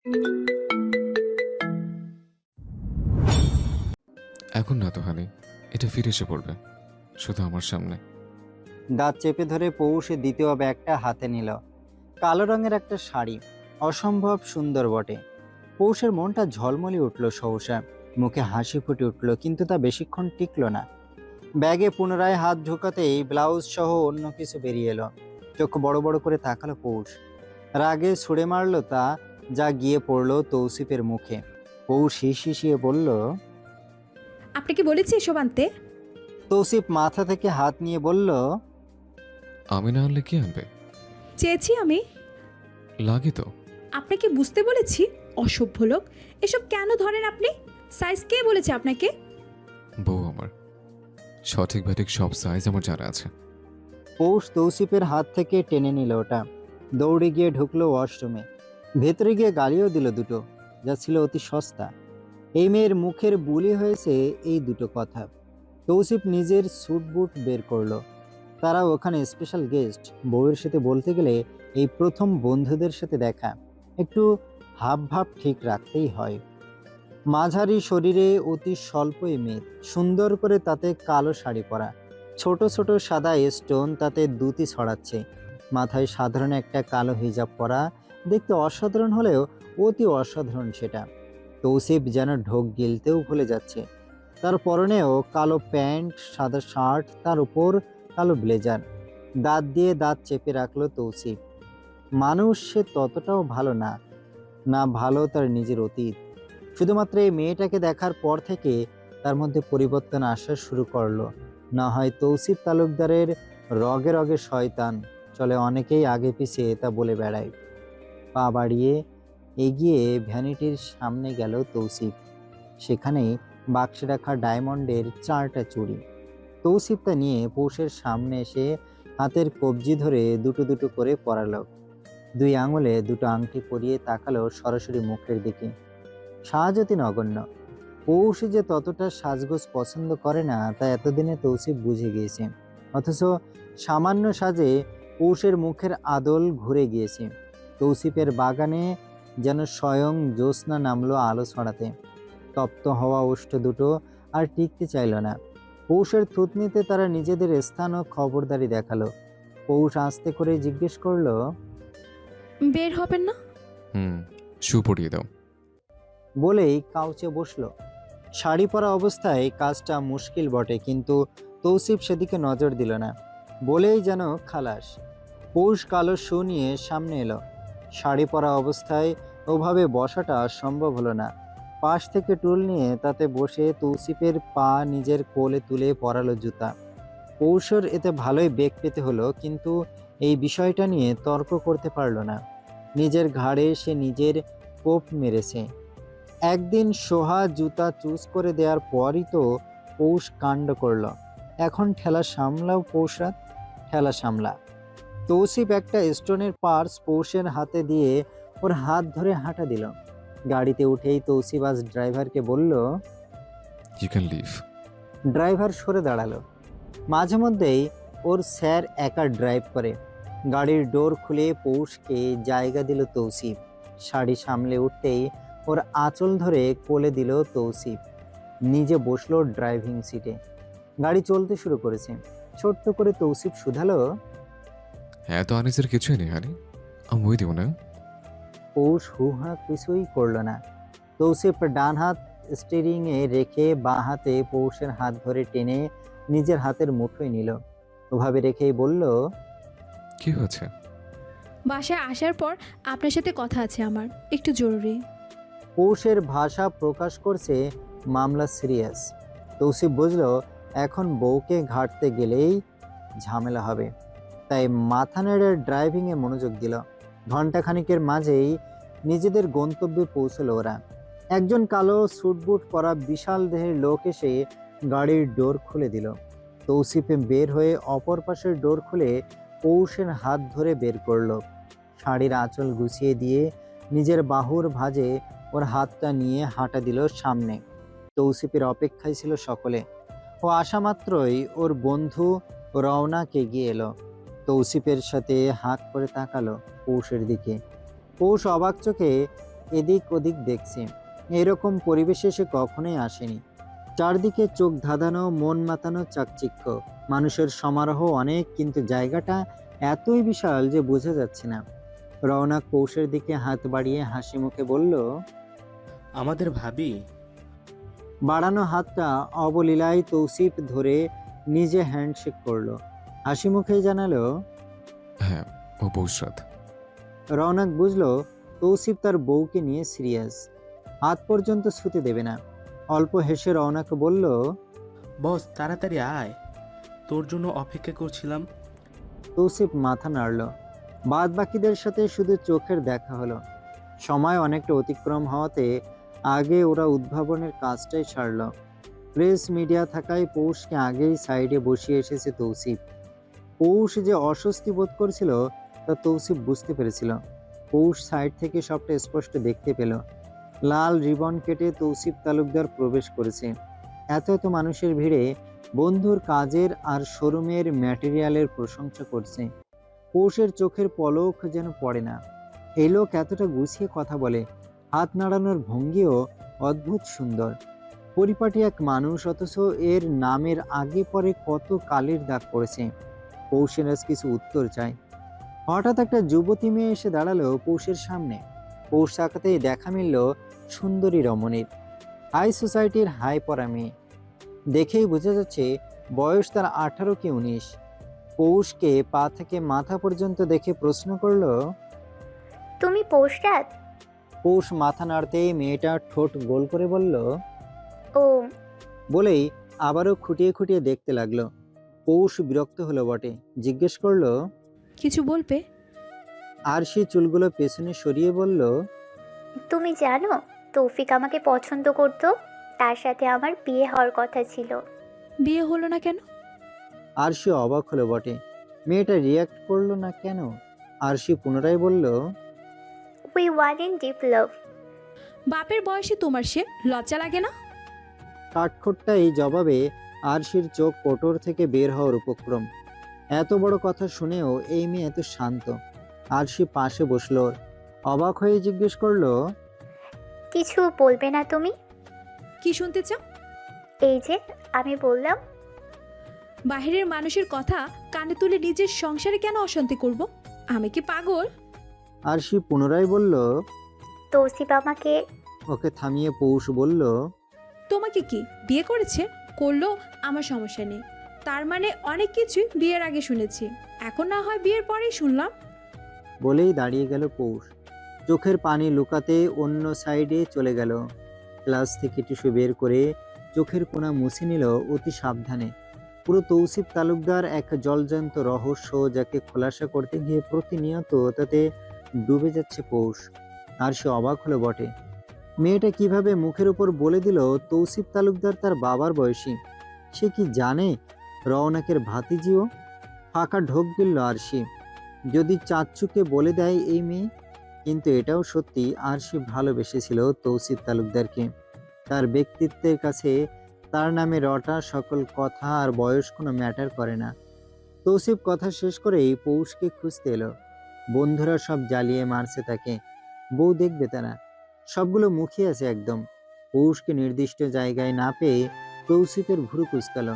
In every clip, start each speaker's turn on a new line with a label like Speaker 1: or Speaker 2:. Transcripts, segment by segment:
Speaker 1: এখন না তো হানি, এটা ফিরে এসে পড়বে শুধু আমার সামনে।
Speaker 2: দাঁত চেপে ধরে পৌষ দ্বিতীয় ব্যাগটা হাতে নিল। কালো রঙের একটা শাড়ি, অসম্ভব সুন্দর বটে। পৌষের মনটা ঝলমলে উঠল সহসা, মুখে হাসি ফুটে উঠল, কিন্তু তা বেশিক্ষণ টিকল না। ব্যাগে পুনরায় হাত ঢোকাতেই ব্লাউজ সহ অন্য কিছু বেরিয়ে এলো। চোখ বড় বড় করে তাকালো পৌষ। রাগে ছুঁড়ে মারলো তা, যা গিয়ে পড়লো তৌসিফের মুখে। পৌষ হিসিয়ে বলল।
Speaker 3: আপনাকে বলেছি এসব আনতে?
Speaker 2: তৌসিফ মাথা থেকে হাত নিয়ে বলল।
Speaker 1: আমি না আনলে কি আনবে?
Speaker 3: চেয়েছি আমি।
Speaker 1: লাগে তো।
Speaker 3: আপনাকে বুঝতে বলেছি, অসভ্য লোক। এসব কেন ধরেন আপনি? সাইজ কে বলেছে আপনাকে?
Speaker 1: বউ আমার, সঠিক ব্যাঠিক সব সাইজ আমার জানা আছে।
Speaker 2: পৌষ তৌসিফের হাত থেকে টেনে নিল ওটা। দৌড়ে গিয়ে ঢুকলো ওয়াশরুমে। ভেতরে গিয়ে গালিও দিল দুটো, যা ছিল অতি সস্তা। এই মেয়ের মুখের বুলি হয়েছে এই দুটো কথা। তৌসিফ নিজের স্যুট বুট বের করলো। তারা ওখানে স্পেশাল গেস্ট, বউয়ের সাথে বলতে গেলে এই প্রথম বন্ধুদের সাথে দেখা। একটু হাব ভাব ঠিক রাখতেই হয়। মাঝারি শরীরে, অতি স্বল্প এই মেয়ে, সুন্দর করে তাতে কালো শাড়ি পরা, ছোট ছোট সাদা স্টোন তাতে দ্যুতি ছড়াচ্ছে। মাথায় সাধারণ একটা কালো হিজাব পরা, দেখতে অসাধারণ হলেও অতি অসাধারণ সেটা। তৌসিফ যেন ঢোক গিলতেও ভুলে যাচ্ছে। তার পরনেও কালো প্যান্ট, সাদা শার্ট, তার উপর কালো ব্লেজার। দাঁত দিয়ে দাঁত চেপে রাখলো তৌসিফ। মানুষ সে ততটাও ভালো না, না ভালো তার নিজের অতীত। শুধুমাত্র এই মেয়েটাকে দেখার পর থেকে তার মধ্যে পরিবর্তন আসা শুরু করলো। না হয় তৌসিফ তালুকদারের রগে রগে শয়তান, চলে অনেকেই আগে পিছিয়ে তা বলে বেড়ায়। পা বাড়িয়ে এগিয়ে ভ্যানিটির সামনে গেল তৌসিফ। সেখানে বাক্সে রাখা ডায়মন্ডের 4টা চুড়ি। তৌসিফ তা নিয়ে পৌষের সামনে এসে হাতের কবজি ধরে দুটো দুটো করে পরালো। 2 আঙুলে দুটো আংটি পরিয়ে তাকালো সরাসরি মুখের দিকে। সাহায্যতি নগণ্য। পৌষ যে ততটা সাজগোজ পছন্দ করে না তা এতদিনে তৌসিফ বুঝে গিয়েছে। অথচ সামান্য সাজে পৌষের মুখের আদল ঘুরে গিয়েছে। তৌসিফের বাগানে যেন স্বয়ং জ্যোৎস্না নামলো আলো ছড়াতে। তপ্ত হওয়া ওষ্ঠ দুটো আর টিকতে চাইল না। পৌষের থুতনিতে তারা নিজেদের স্থান ও খবরদারি দেখালো। পৌষ আস্তে করে জিজ্ঞেস করলো।
Speaker 3: বের হবেন না?
Speaker 1: শু পরিয়ে দাও।
Speaker 2: বলেই কাউচে বসলো। শাড়ি পরা অবস্থায় কাজটা মুশকিল বটে, কিন্তু তৌসিফ সেদিকে নজর দিল না। বলেই যেন খালাস। পৌষ কালো শু নিয়ে সামনে এলো। শাড়ি পরা অবস্থায় ওভাবে বসাটা সম্ভব হলো না। পাশ থেকে টুল নিয়ে তাতে বসে তৌসিফের পা নিজের কোলে তুলে পরালো জুতা। পৌষের এতে ভালোই বেগ পেতে হলো, কিন্তু এই বিষয়টা নিয়ে তর্ক করতে পারল না। নিজের ঘাড়ে সে নিজের কোপ মেরেছে। একদিন সোহা জুতা চুজ করে দেওয়ার পরই তো পৌষ কাণ্ড করল। এখন ঠেলা সামলাও পৌষরাত, ঠেলা সামলা। তৌসিফ একটা স্টোনের পার্স পৌষের হাতে দিয়ে ওর হাত ধরে হাঁটা দিল। গাড়িতে উঠেই তৌসিফ আজ ড্রাইভারকে বলল।
Speaker 1: You can live.
Speaker 2: ড্রাইভার সরে দাঁড়ালো। মাঝে মধ্যেই ওর স্যার একা ড্রাইভ করে। গাড়ির ডোর খুলে পৌষকে জায়গা দিল তৌসিফ। শাড়ি সামলে উঠতেই ওর আঁচল ধরে কোলে দিল তৌসিফ। নিজে বসলো ড্রাইভিং সিটে। গাড়ি চলতে শুরু করেছে। ছোট্ট করে তৌসিফ শুধালো।
Speaker 1: এত আনিসের কিছুই নেই হানি, আমি ওই দিব না।
Speaker 2: পৌষ হুহা কিছুই করলো না। তৌসিফ ডান হাত স্টিয়ারিংয়ে রেখে বাঁ হাতে পৌষের হাত ধরে টেনে নিজের হাতের মুঠোয় নিল। ওভাবে রেখেই বলল।
Speaker 1: কি হয়েছে?
Speaker 3: বাসায় আসার পর আপনার সাথে কথা আছে আমার, একটু জরুরি।
Speaker 2: পৌষের ভাষা প্রকাশ করছে মামলা সিরিয়াস। তৌসিফ বুঝলো এখন বউকে ঘাঁটতে গেলেই ঝামেলা হবে, তাই মাথা নেড়ে ড্রাইভিংয়ে মনোযোগ দিল। ঘণ্টাখানিকের মাঝেই নিজেদের গন্তব্যে পৌঁছলো ওরা। একজন কালো স্যুটবুট পরা বিশাল দেহের লোক এসে গাড়ির ডোর খুলে দিল। তৌসিফে বের হয়ে অপর পাশের ডোর খুলে পৌষের হাত ধরে বের করলো। শাড়ির আঁচল গুছিয়ে দিয়ে নিজের বাহুর ভাঁজে ওর হাতটা নিয়ে হাঁটা দিল সামনে। তৌসিফের অপেক্ষায় ছিল সকলে। ও আসা মাত্রই ওর বন্ধু রওনাক এগিয়ে এলো। তৌসিফের সাথে হাঁক করে তাকালো পৌষের দিকে। পৌষ অবাক চোখে এদিক ওদিক দেখছে। এরকম পরিবেশে সে কখনোই আসেনি। চারদিকে চোখ ধাঁধানো, মন মাতানো চাকচিক্য, মানুষের সমারোহ অনেক, কিন্তু জায়গাটা এতই বিশাল যে বোঝা যাচ্ছে না। রওনাক পৌষের দিকে হাত বাড়িয়ে হাসি মুখে বলল,
Speaker 4: আমাদের ভাবি।
Speaker 2: বাড়ানো হাতটা অবলীলায় তৌসিফ ধরে নিজে হ্যান্ডশেক করলো। হাসি মুখেই জানালো,
Speaker 1: হ্যাঁ, ও বৌসাদ।
Speaker 2: রওনাক বুঝলো তৌসিফ তার বউকে নিয়ে সিরিয়াস, হাত পর্যন্ত ছুতে দেবে না। অল্প হেসে রওনাক বলল,
Speaker 4: বস তাড়াতাড়ি আয়, তোর জন্য অপেক্ষা করছিলাম।
Speaker 2: তৌসিফ মাথা নাড়ল। বাদ বাকিদের সাথে শুধু চোখের দেখা হলো। সময় অনেকটা অতিক্রম হওয়াতে আগে ওরা উদ্ভাবনের কাজটাই সারল। প্রেস মিডিয়া থাকায় পৌষকে আগেই সাইডে বসিয়ে এসেছে তৌসিফ। পৌষ যে অস্বস্তি বোধ করছিল তা তৌসিফ বুঝতে পেরেছিল। পৌষ সাইড থেকে সবটা স্পষ্ট দেখতে পেল। লাল রিবন কেটে তৌসিফ তালুকদার প্রবেশ করেছে। এত এত মানুষের ভিড়ে বন্ধুর কাজের আর শোরুমের ম্যাটেরিয়ালের প্রশংসা করছে। পৌষের চোখের পলক যেন পড়ে না। এই লোক এতটা গুছিয়ে কথা বলে, হাত নাড়ানোর ভঙ্গিও অদ্ভুত সুন্দর। পরিপাটি এক মানুষ, অথচ এর নামের আগে পরে কত কালির দাগ পড়েছে। পৌষের আজ কিছু উত্তর চাই। হঠাৎ একটা যুবতী মেয়ে এসে দাঁড়ালো পৌষের সামনে। পৌষ তাকাতেই দেখা মিলল সুন্দরী রমণীর। হাই সোসাইটির হাই পরা মেয়ে। দেখেই বোঝা যাচ্ছে বয়স তার 18 কি 19। পৌষকে পা থেকে মাথা পর্যন্ত দেখে প্রশ্ন করলো,
Speaker 5: তুমি পৌষরাত?
Speaker 2: পৌষ মাথা নাড়তেই মেয়েটা ঠোঁট গোল করে বলল,
Speaker 5: ও,
Speaker 2: বলেই আবারও খুঁটিয়ে খুঁটিয়ে দেখতে লাগলো। পৌষ বিরক্ত হলো বটে, জিজ্ঞেস করলো,
Speaker 3: কিছু বলবে?
Speaker 2: আর সে চুলগুলো পেছনে সরিয়ে বলল,
Speaker 5: তুমি জানো তৌফিক আমাকে পছন্দ করতো, তার সাথে আমার বিয়ে হওয়ার কথা ছিল।
Speaker 3: বিয়ে হলো না কেন?
Speaker 2: আর সে অবাক হলো বটে, মেয়েটা রিয়াক্ট করলো না কেন। আর সে পুনরায় বলল,
Speaker 5: উই ওয়ান ইন ডিপ লাভ।
Speaker 3: বাপের বয়সে তোমার সে লজ্জা লাগে না?
Speaker 2: কাঠখোট্টা এই জবাবে আরশির চোখ কোটর থেকে বের হওয়ার উপক্রম। এত বড় কথা শুনেও এই মেয়ে এত শান্ত। আরশি পাশে বসলো। অবাক হয়ে জিজ্ঞেস করলো,
Speaker 5: কিছু বলবে না তুমি?
Speaker 3: কি শুনতে চাও?
Speaker 5: এই যে আমি বললাম।
Speaker 3: বাহিরের মানুষের কথা কানে তুলে নিজের সংসারে কেন অশান্তি করব? আমি কি পাগল?
Speaker 2: আরশি পুনরায় বলল।
Speaker 5: তৌসিফ আমাকে।
Speaker 2: ওকে থামিয়ে পৌষ বলল,
Speaker 3: তোমাকে কি বিয়ে করেছে? করলো, আমার সমস্যা নেই। তার মানে অনেক কিছুই বিয়ের আগে শুনেছি, এখন না হয় বিয়ের পরেই শুনলাম।
Speaker 2: বলেই দাঁড়িয়ে গেল পৌষ। চোখের পানি লুকাতে অন্য সাইডে চলে গেল। গ্লাস থেকে টিস্যু বের করে চোখের কোণা মুছে নিল অতি সাবধানে। পুরো তৌসিফ তালুকদার এক জলজান্ত রহস্য, যাকে খোলাসা করতে গিয়ে প্রতিনিয়ত তাতে ডুবে যাচ্ছে পৌষ। আর সে অবাক হলো বটে, মেয়েটা কিভাবে মুখের উপর বলে দিল তৌসিফ তালুকদার তার বাবার বয়সী। সে কি জানে রওনাকের ভাতিজিও? ফাঁকা ঢোক গিলল আরশি। যদি চাচ্চুকে বলে দেয় এই মেয়ে। কিন্তু এটাও সত্যি, আরশি ভালোবেসেছিল তৌসিফ তালুকদারকে। তার ব্যক্তিত্বের কাছে তার নামে রটা সকল কথা আর বয়স কোনো ম্যাটার করে না। তৌসিফ কথা শেষ করেই পৌষকে খুঁজতে এলো। বন্ধুরা সব জ্বালিয়ে মারছে তাকে, বউ দেখবে তারা, সবগুলো মুখিয়ে আছে একদম। পৌষকে নির্দিষ্ট জায়গায় না পেয়ে তৌসিফের ভুরু কুঁচকালো।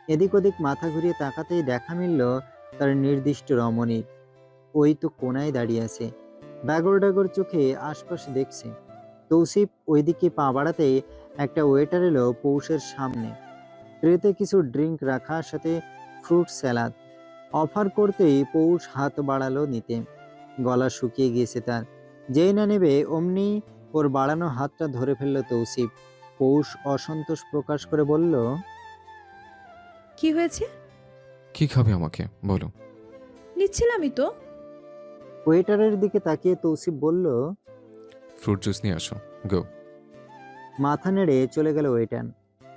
Speaker 2: এদিক ওদিক মাথা ঘুরিয়ে তাকাতেই দেখা মিলল তার নির্দিষ্ট রমণীর। ওই তো কোনায় দাঁড়িয়ে আছে, ডাগর ডাগর চোখে আশপাশ দেখছে। তৌসিফ ওইদিকে পা বাড়াতেই একটা ওয়েটার এলো পৌষের সামনে। ট্রেতে কিছু ড্রিঙ্ক রাখা, সাথে ফ্রুট স্যালাদ। অফার করতেই পৌষ হাত বাড়ালো নিতে। গলা শুকিয়ে গিয়েছে তার। যেই না নেবে অমনি ওর বাড়ানো হাতটা ধরে ফেললো তৌসিফ। পৌষ অসন্তোষ প্রকাশ করে বলল,
Speaker 3: কি হয়েছে?
Speaker 1: কি খাবে আমাকে বলো।
Speaker 3: নিচ্ছিলামই তো।
Speaker 2: ওয়েটারের দিকে তাকিয়ে তৌসিফ বলল,
Speaker 1: ফ্রুট জুস নিয়ে আসো, গো।
Speaker 2: মাথা নেড়ে চলে গেল ওয়েটার।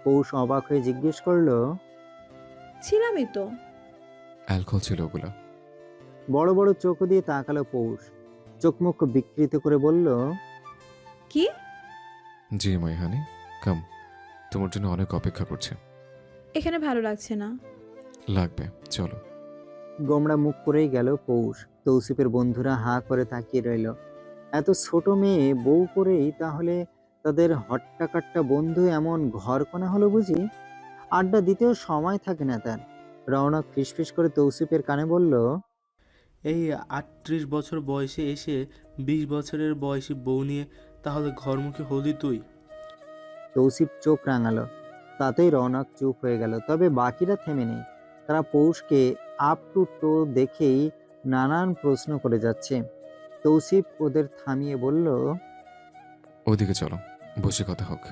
Speaker 2: পৌষ অবাক হয়ে জিজ্ঞেস করলো,
Speaker 3: ছিলামই তো।
Speaker 1: অ্যালকোহল ছিল ওগুলো।
Speaker 2: বড় বড় চোখ দিয়ে তাকালো পৌষ। চোখ মুখ বিকৃত করে বলল,
Speaker 3: কি?
Speaker 1: জি মাই হানি, কাম। তোমার জন্য অনেক অপেক্ষা করছে।
Speaker 3: এখানে ভালো লাগছে না।
Speaker 1: লাগবে, চলো।
Speaker 2: গোমড়া মুখ করেই গেল পৌষ। তৌসিফের বন্ধুরা হাঁ করে তাকিয়ে রইল। এত ছোট মেয়ে বউ করেই তাহলে তাদের হট্টাকাট্টা বন্ধু এমন ঘরকোনা হলো বুঝি? আড্ডা দিতেও সময় থাকে না তার। রওনক ফিসফিস করে তৌসিফের কানে বলল,
Speaker 4: এই ৩৮ বছর বয়সে এসে ২০ বছরের বয়সী বউ নিয়ে তাহলে ঘরমুখী হলি তুই?
Speaker 2: তৌসিফ চোখ রাঙালো। তাতেই রওনক চুপ হয়ে গেল। তবে বাকিরা থেমে নেই। তারা পৌষকে আপ টু টো দেখেই নানান প্রশ্ন করে যাচ্ছে। তৌসিফ ওদের থামিয়ে বলল,
Speaker 1: ওদিকে চলো, বসে কথা হোক।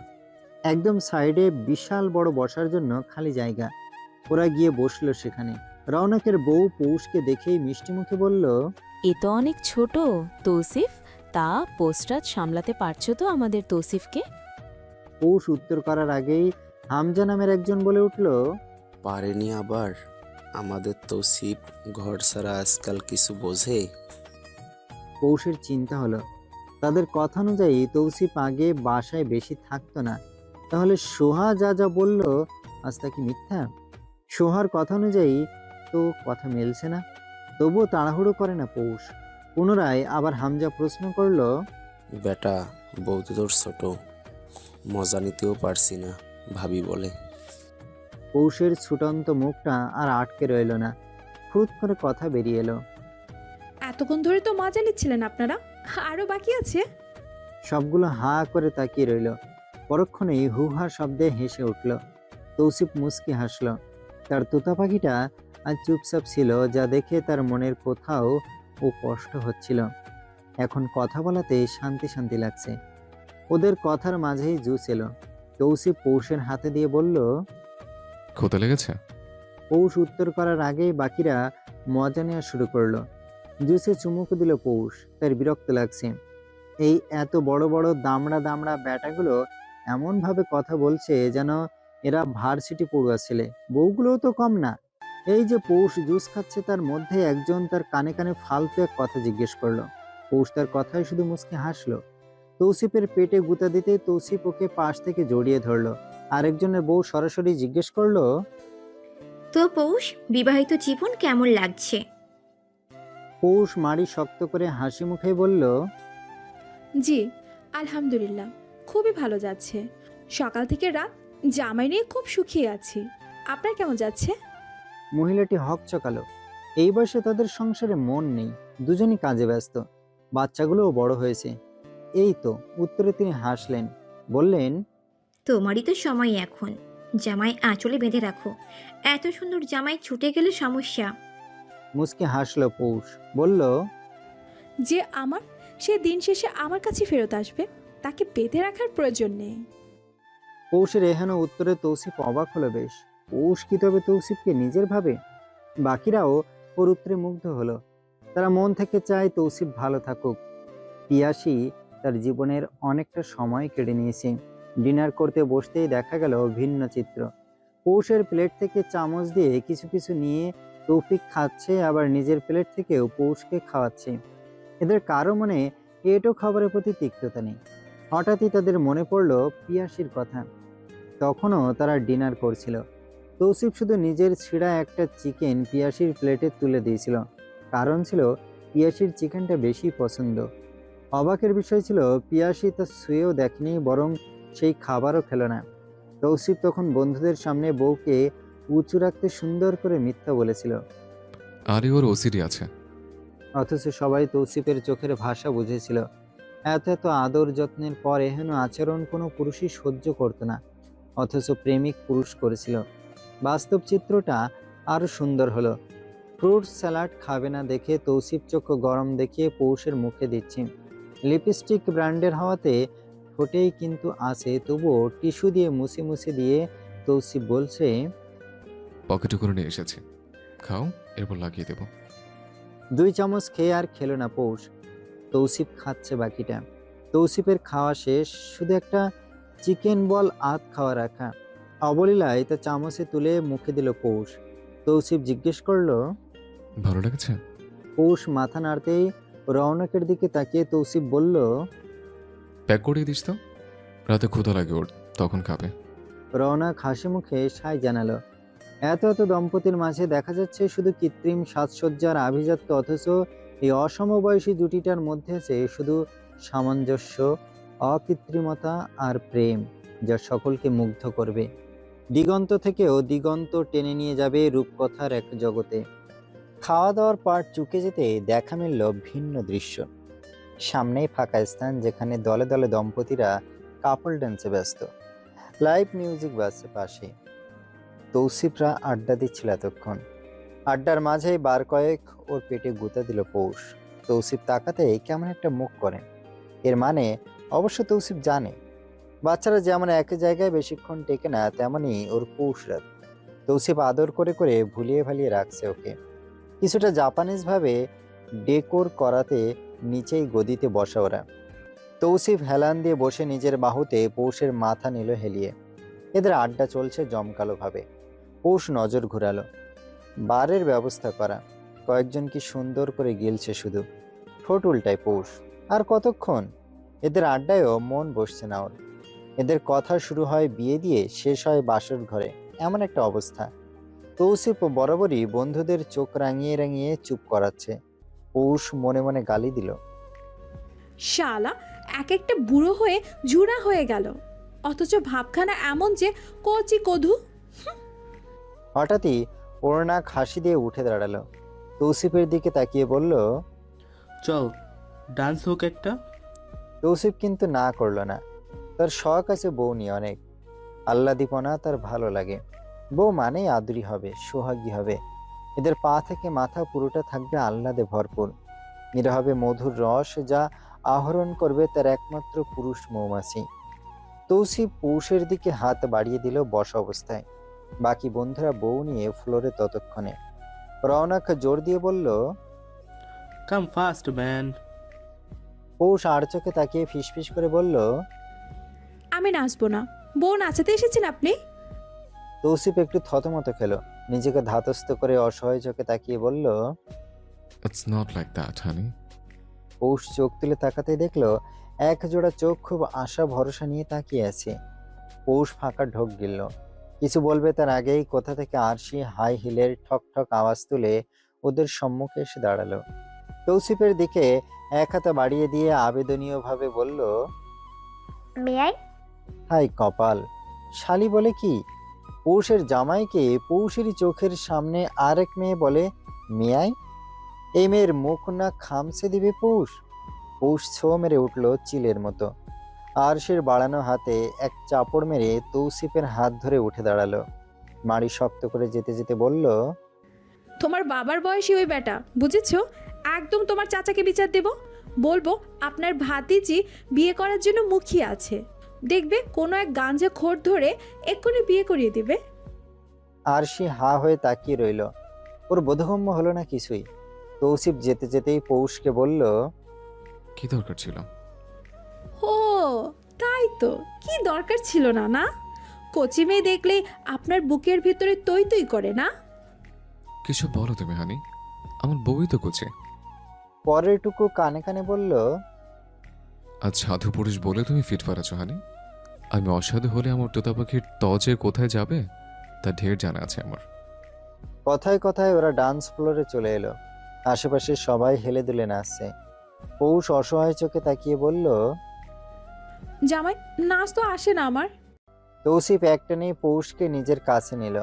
Speaker 2: একদম সাইডে বিশাল বড় বসার জন্য খালি জায়গা। ওরা গিয়ে বসলো সেখানে। রওনকের বউ পৌষকে দেখেই মিষ্টি মুখে বলল,
Speaker 6: এ তো অনেক ছোট তৌসিফ, তা পোস্টার সামলাতে পারছো তো আমাদের তৌসিফকে?
Speaker 2: পৌষ উত্তর করার আগেই হামজা নামের একজন বলে উঠল,
Speaker 7: পারেনি আবার? আমাদের তৌসিফ ঘর ছাড়া আজকাল কিছু বোঝে?
Speaker 2: পৌষের চিন্তা হলো, তাদের কথা অনুযায়ী তৌসিফ আগে বাসায় বেশি থাকতো না। তাহলে সোহা যা যা বলল আজ তা কি মিথ্যা? সোহার কথা অনুযায়ী তো কথা মেলছে না। তবুও তাড়াহুড়ো করে না পৌষ। পুনরায় আবার হামজা প্রশ্ন করলো,
Speaker 7: বেটা, বউ তো তোর ছোট, মজা নিতেও পারছি না ভাবি বলে।
Speaker 2: পৌষের ছুটন্ত মুখটা আর আটকে রইল না। ফুট করে কথা বেরিয়ে এলো,
Speaker 3: এতক্ষণ ধরে তো মজা নিচ্ছিলেন আপনারা, আরও বাকি আছে।
Speaker 2: সবগুলো হা করে তাকিয়ে রইল। পরক্ষণেই হুহা শব্দে হেসে উঠল। তৌসিফ মুচকি হাসল। তার তোতা পাখিটা আজ চুপচাপ ছিল, যা দেখে তার মনের কোথাও ও কষ্ট হচ্ছিল। এখন কথা বলাতে শান্তি শান্তি লাগছে। ওদের কথার মাঝেই জুস এলো। তৌসিফ পৌষের হাতে দিয়ে বলল,
Speaker 1: ক্ষতে লেগেছে?
Speaker 2: পৌষ উত্তর করার আগেই বাকিরা মজা নেওয়া শুরু করলো। জুসে চুমুক দিল পৌষ। তার বিরক্ত লাগছে। এই এত বড় বড় দামড়া দামড়া ব্যাটাগুলো এমনভাবে কথা বলছে যেন এরা ভার্সিটি পড়ুয়া ছেলে। বউগুলোও তো কম না। এই যে পৌষ জুস খাচ্ছে, তার মধ্যে একজন তার কানে কানে ফালতু এক কথা জিজ্ঞেস করলো। পৌষ তার কথায় শুধু মুচকি হাসলো। তৌসিফের পেটে গুঁতা দিতে তৌসিফ ওকে পাশ থেকে জড়িয়ে ধরলো। আরেকজনের বউ সরাসরি জিজ্ঞেস করলো,
Speaker 8: তো পৌষ, বিবাহিত জীবন কেমন লাগছে?
Speaker 2: পৌষ মাড়ি শক্ত করে হাসি মুখে বলল,
Speaker 3: জি আলহামদুলিল্লাহ, খুবই ভালো যাচ্ছে। সকাল থেকে রাত জামাই নিয়ে খুব সুখী আছি। আপনার কেমন যাচ্ছে?
Speaker 2: মহিলাটি হকচকালো। এই বয়সে তাদের সংসারে মন নেই। দুজনই কাজে ব্যস্ত। বাচ্চাগুলোও বড় হয়েছে। এই তো। উত্তরে তিনি হাসলেন, বললেন,
Speaker 8: তোমারই তো সময় এখন। জামাই আঁচলে বেঁধে রাখো, এত সুন্দর জামাই ছুটে গেলে সমস্যা।
Speaker 2: মুচকি হাসলো পৌষ, বলল,
Speaker 3: যে আমার, সে দিন শেষে আমার কাছে ফেরত আসবে, তাকে বেঁধে রাখার প্রয়োজন নেই।
Speaker 2: পৌষের এহেন উত্তরে তৌসিফ অবাক হলো বেশ। পৌষ কি তবে তৌসিফকে নিজের ভাবে? বাকিরাও ওর উত্তরে মুগ্ধ হলো। তারা মন থেকে চায় তৌসিফ ভালো থাকুক। পিয়াসী তার জীবনের অনেকটা সময় কেড়ে নিয়েছে। ডিনার করতে বসতেই দেখা গেল ভিন্ন চিত্র। পৌষের প্লেট থেকে চামচ দিয়ে কিছু কিছু নিয়ে তৌফিক খাচ্ছে, আবার নিজের প্লেট থেকেও পৌষকে খাওয়াচ্ছে। এদের কারো মনে এটো খাবারের প্রতি তিক্ততা নেই। হঠাৎই তাদের মনে পড়লো পিয়াসীর কথা। তখনও তারা ডিনার করছিল। তৌসিফ শুধু নিজের ছিঁড়া একটা চিকেন পিয়াসীর প্লেটে তুলে দিয়েছিল। কারণ ছিল পিয়াসীর চিকেনটা বেশি পছন্দ। অবাকের বিষয় ছিল পিয়াসী তা শুয়েও দেখেনি, বরং সেই খাবারও খেলো না। তৌসিফ তখন বন্ধুদের সামনে বউকে উঁচু রাখতে সুন্দর করে মিথ্যা বলেছিল।
Speaker 1: আরে ওর ওসিডি আছে।
Speaker 2: অথচ সবাই তৌসিফের চোখের ভাষা বুঝেছিল। এত এত আদর যত্নের পর এহেন আচরণ কোনো পুরুষই সহ্য করত না। অথচ প্রেমিক পুরুষ করেছিল। বাস্তব চিত্রটা আরো সুন্দর হলো। ফ্রুট স্যালাড খাবে না দেখে তৌসিফ চোখ গরম দেখিয়ে পৌষের মুখে দিচ্ছে। লিপস্টিক ব্র্যান্ডের হওয়াতে ঠোঁটেই কিন্তু আছে, তবুও টিস্যু দিয়ে মুছে মুছে দিয়ে তৌসিফ বলছে,
Speaker 1: পকেটে করে নিয়ে এসেছি, খাও, এরপর লাগিয়ে দেবো।
Speaker 2: 2 চামচ খেয়ে আর খেলো না পৌষ। তৌসিফ খাচ্ছে বাকিটা। তৌসিফের খাওয়া শেষ, শুধু একটা চিকেন বল আধ খাওয়া রাখা। অবলীলায় তা চামচে তুলে মুখে দিল পৌষ। তৌসিফ জিজ্ঞেস করলো,
Speaker 1: ভালো লেগেছে?
Speaker 2: পৌষ মাথা নাড়তেই রওনকের দিকে তাকিয়ে তৌসিফ বলল,
Speaker 1: প্যাক করিয়ে দিস তো, রাতে ক্ষুধা লাগে ওর, তখন খাবে।
Speaker 2: রওনক হাসি মুখে সায় জানালো। এত এত দম্পতির মাঝে দেখা যাচ্ছে শুধু কৃত্রিম সাজসজ্জার আভিজাত্য, অথচ এই অসমবয়সী জুটিটার মধ্যে আছে শুধু সামঞ্জস্য, অকৃত্রিমতা আর প্রেম যা সকলকে মুগ্ধ করবে। দিগন্ত থেকেও দিগন্ত টেনে নিয়ে যাবে রূপকথার এক জগতে। খাওয়া দাওয়ার পাট চুকে যেতে দেখা মিলল ভিন্ন দৃশ্য। সামনেই ফাঁকা স্থান, যেখানে দলে দলে দম্পতিরা কাপল ড্যান্সে ব্যস্ত। লাইভ মিউজিক বাজছে পাশে। তৌসিফরা আড্ডা দিচ্ছিল এতক্ষণ। আড্ডার মাঝেই বার কয়েক ওর পেটে গুঁতা দিল পৌষ। তৌসিফ তাকাতে কেমন একটা মুখ করেন। এর মানে অবশ্য তৌসিফ জানে, বাচ্চারা যেমন এক জায়গায় বেশিক্ষণ টেকে না, তেমনই ওর পৌষ রাত। তৌসিফ আদর করে করে ভুলিয়ে ভালিয়ে রাখছে ওকে। কিছুটা জাপানিজ ভাবে ডেকোর করাতে নিচেই গদিতে বসা ওরা। তৌসিফ হেলান দিয়ে বসে নিজের বাহুতে পৌষের মাথা নিল হেলিয়ে। এদের আড্ডা চলছে জমকালো ভাবে। পৌষ নজর ঘুরালো। বারের ব্যবস্থা করা। কয়েকজন কি সুন্দর করে গিলছে শুধু। ঠোঁট উল্টায় পৌষ। আর কতক্ষণ? এদের আড্ডায়ও মন বসছে না ওর। এদের কথা শুরু হয় বিয়ে দিয়ে, শেষ হয় বাসর ঘরে, এমন একটা অবস্থা। তৌসিফ বরাবরই বন্ধুদের চোখ রাঙিয়ে রাঙিয়ে চুপ করাচ্ছে। পৌষ মনে মনে গালি দিল।
Speaker 3: শালা এক একটা বুড়ো হয়ে ঝুড়া হয়ে গেল, অথচ ভাবখানা এমন যে কচি কধু।
Speaker 2: হঠাৎই ওড়নাক হাসি দিয়ে উঠে দাঁড়ালো। তৌসিফের দিকে তাকিয়ে বলল,
Speaker 4: চল ডান্স হোক একটা।
Speaker 2: তৌসিফ কিন্তু না করলো না। তার শখ আছে বউ নিয়ে অনেক। আহ্লাদীপনা তার ভালো লাগে। বউ মানেই আদুরি হবে, সোহাগী হবে। এদের পা থেকে মাথা পুরোটা থাকবে আহ্লাদে ভরপুর। এরা হবে মধুর রস, যা আহরণ করবে তার একমাত্র পুরুষ মৌমাছি। তৌসিফ পৌষের দিকে হাত বাড়িয়ে দিল বসা অবস্থায়। বাকি বন্ধুরা বউ নিয়ে ফ্লোরে ততক্ষণে। রওনাক জোর দিয়ে বলল,
Speaker 4: কাম ফাস্ট ম্যান।
Speaker 2: পৌষ আর চোখে তাকিয়ে ফিসফিস করে বলল,
Speaker 3: আমি নাচবো না। বউ নাচাতে এসেছেন আপনি?
Speaker 2: তৌসিফ একটু থতমত খেলো। নিজেকে ধাতস্থ করে অসহায় চোখে তাকিয়ে বলল,
Speaker 1: ইটস নট লাইক দ্যাট হানি।
Speaker 2: পৌষ চোখ তুলে তাকাতে দেখলো এক জোড়া চোখ খুব আশা ভরসা নিয়ে তাকিয়ে আছে। পৌষ ফাঁকা ঢোক গিলল। কিছু বলবে তার আগেই কোথা থেকে আরশি হাই হিলের ঠক ঠক আওয়াজ তুলে ওদের সম্মুখে এসে দাঁড়ালো। তৌসিফের দিকে এক হাতে বাড়িয়ে দিয়ে আবেদনীয় ভাবে বলল,
Speaker 5: মেয়াই।
Speaker 2: হাই কপাল, শালি বলে কি? পৌষের জামাইকে পৌষেরই চোখের সামনে আরেক মেয়ে বলে মেয়াই। এই মেয়ের মুখ না খামছে দিবে পৌষ। পৌষ ছো মেরে উঠল চিলের মতো। আরশির বাড়ানো হাতে এক চাপড় মেরে তৌসিফের হাত ধরে উঠে দাঁড়ালো। মাড়ি শক্ত করে যেতে যেতে বলল,
Speaker 3: তোমার বাবার বয়সী ওই বেটা, বুঝেছো? একদম তোমার চাচাকে বিচার দেব। বলবো আপনার ভাতিজি বিয়ে করার জন্য মুখিয়ে আছে। দেখবে কোনো এক গাঞ্জা খোর ধরে এক্ষুনি বিয়ে করিয়ে দিবে।
Speaker 2: আরশি হা হয়ে তাকিয়ে রইল। ওর বোধগম্য হলো না কিছুই। তৌসিফ যেতে যেতেই পৌষকে বলল,
Speaker 1: কি দরকার ছিল?
Speaker 3: ও তাই তো, কি দরকার ছিল না? না, কচি মেয়ে দেখলে আপনার বুকের ভেতরে তৈ তৈ করে না?
Speaker 1: কিছু বলো তুমি হানি, আমার বউই তো কুচে।
Speaker 2: পরেরটুকু কানে কানে বলল,
Speaker 1: আজ সাধু পুরুষ বলে তুমি ফিট পারাচ্ছ হানি। আমি অসাধু হলে আমার তোতা পাখির তজে কোথায় যাবে তা ঢের জানা আছে আমার।
Speaker 2: কথায় কথায় ওরা ডান্স ফ্লোরে চলে এলো। আশেপাশে সবাই হেলে দুলে নাচছে। পৌষ অসহায় চোখে তাকিয়ে বলল,
Speaker 3: জামাই নাচ তো আসে না আমার।
Speaker 2: তৌসিফ একটানেই পৌষকে নিজের কাছে নিল।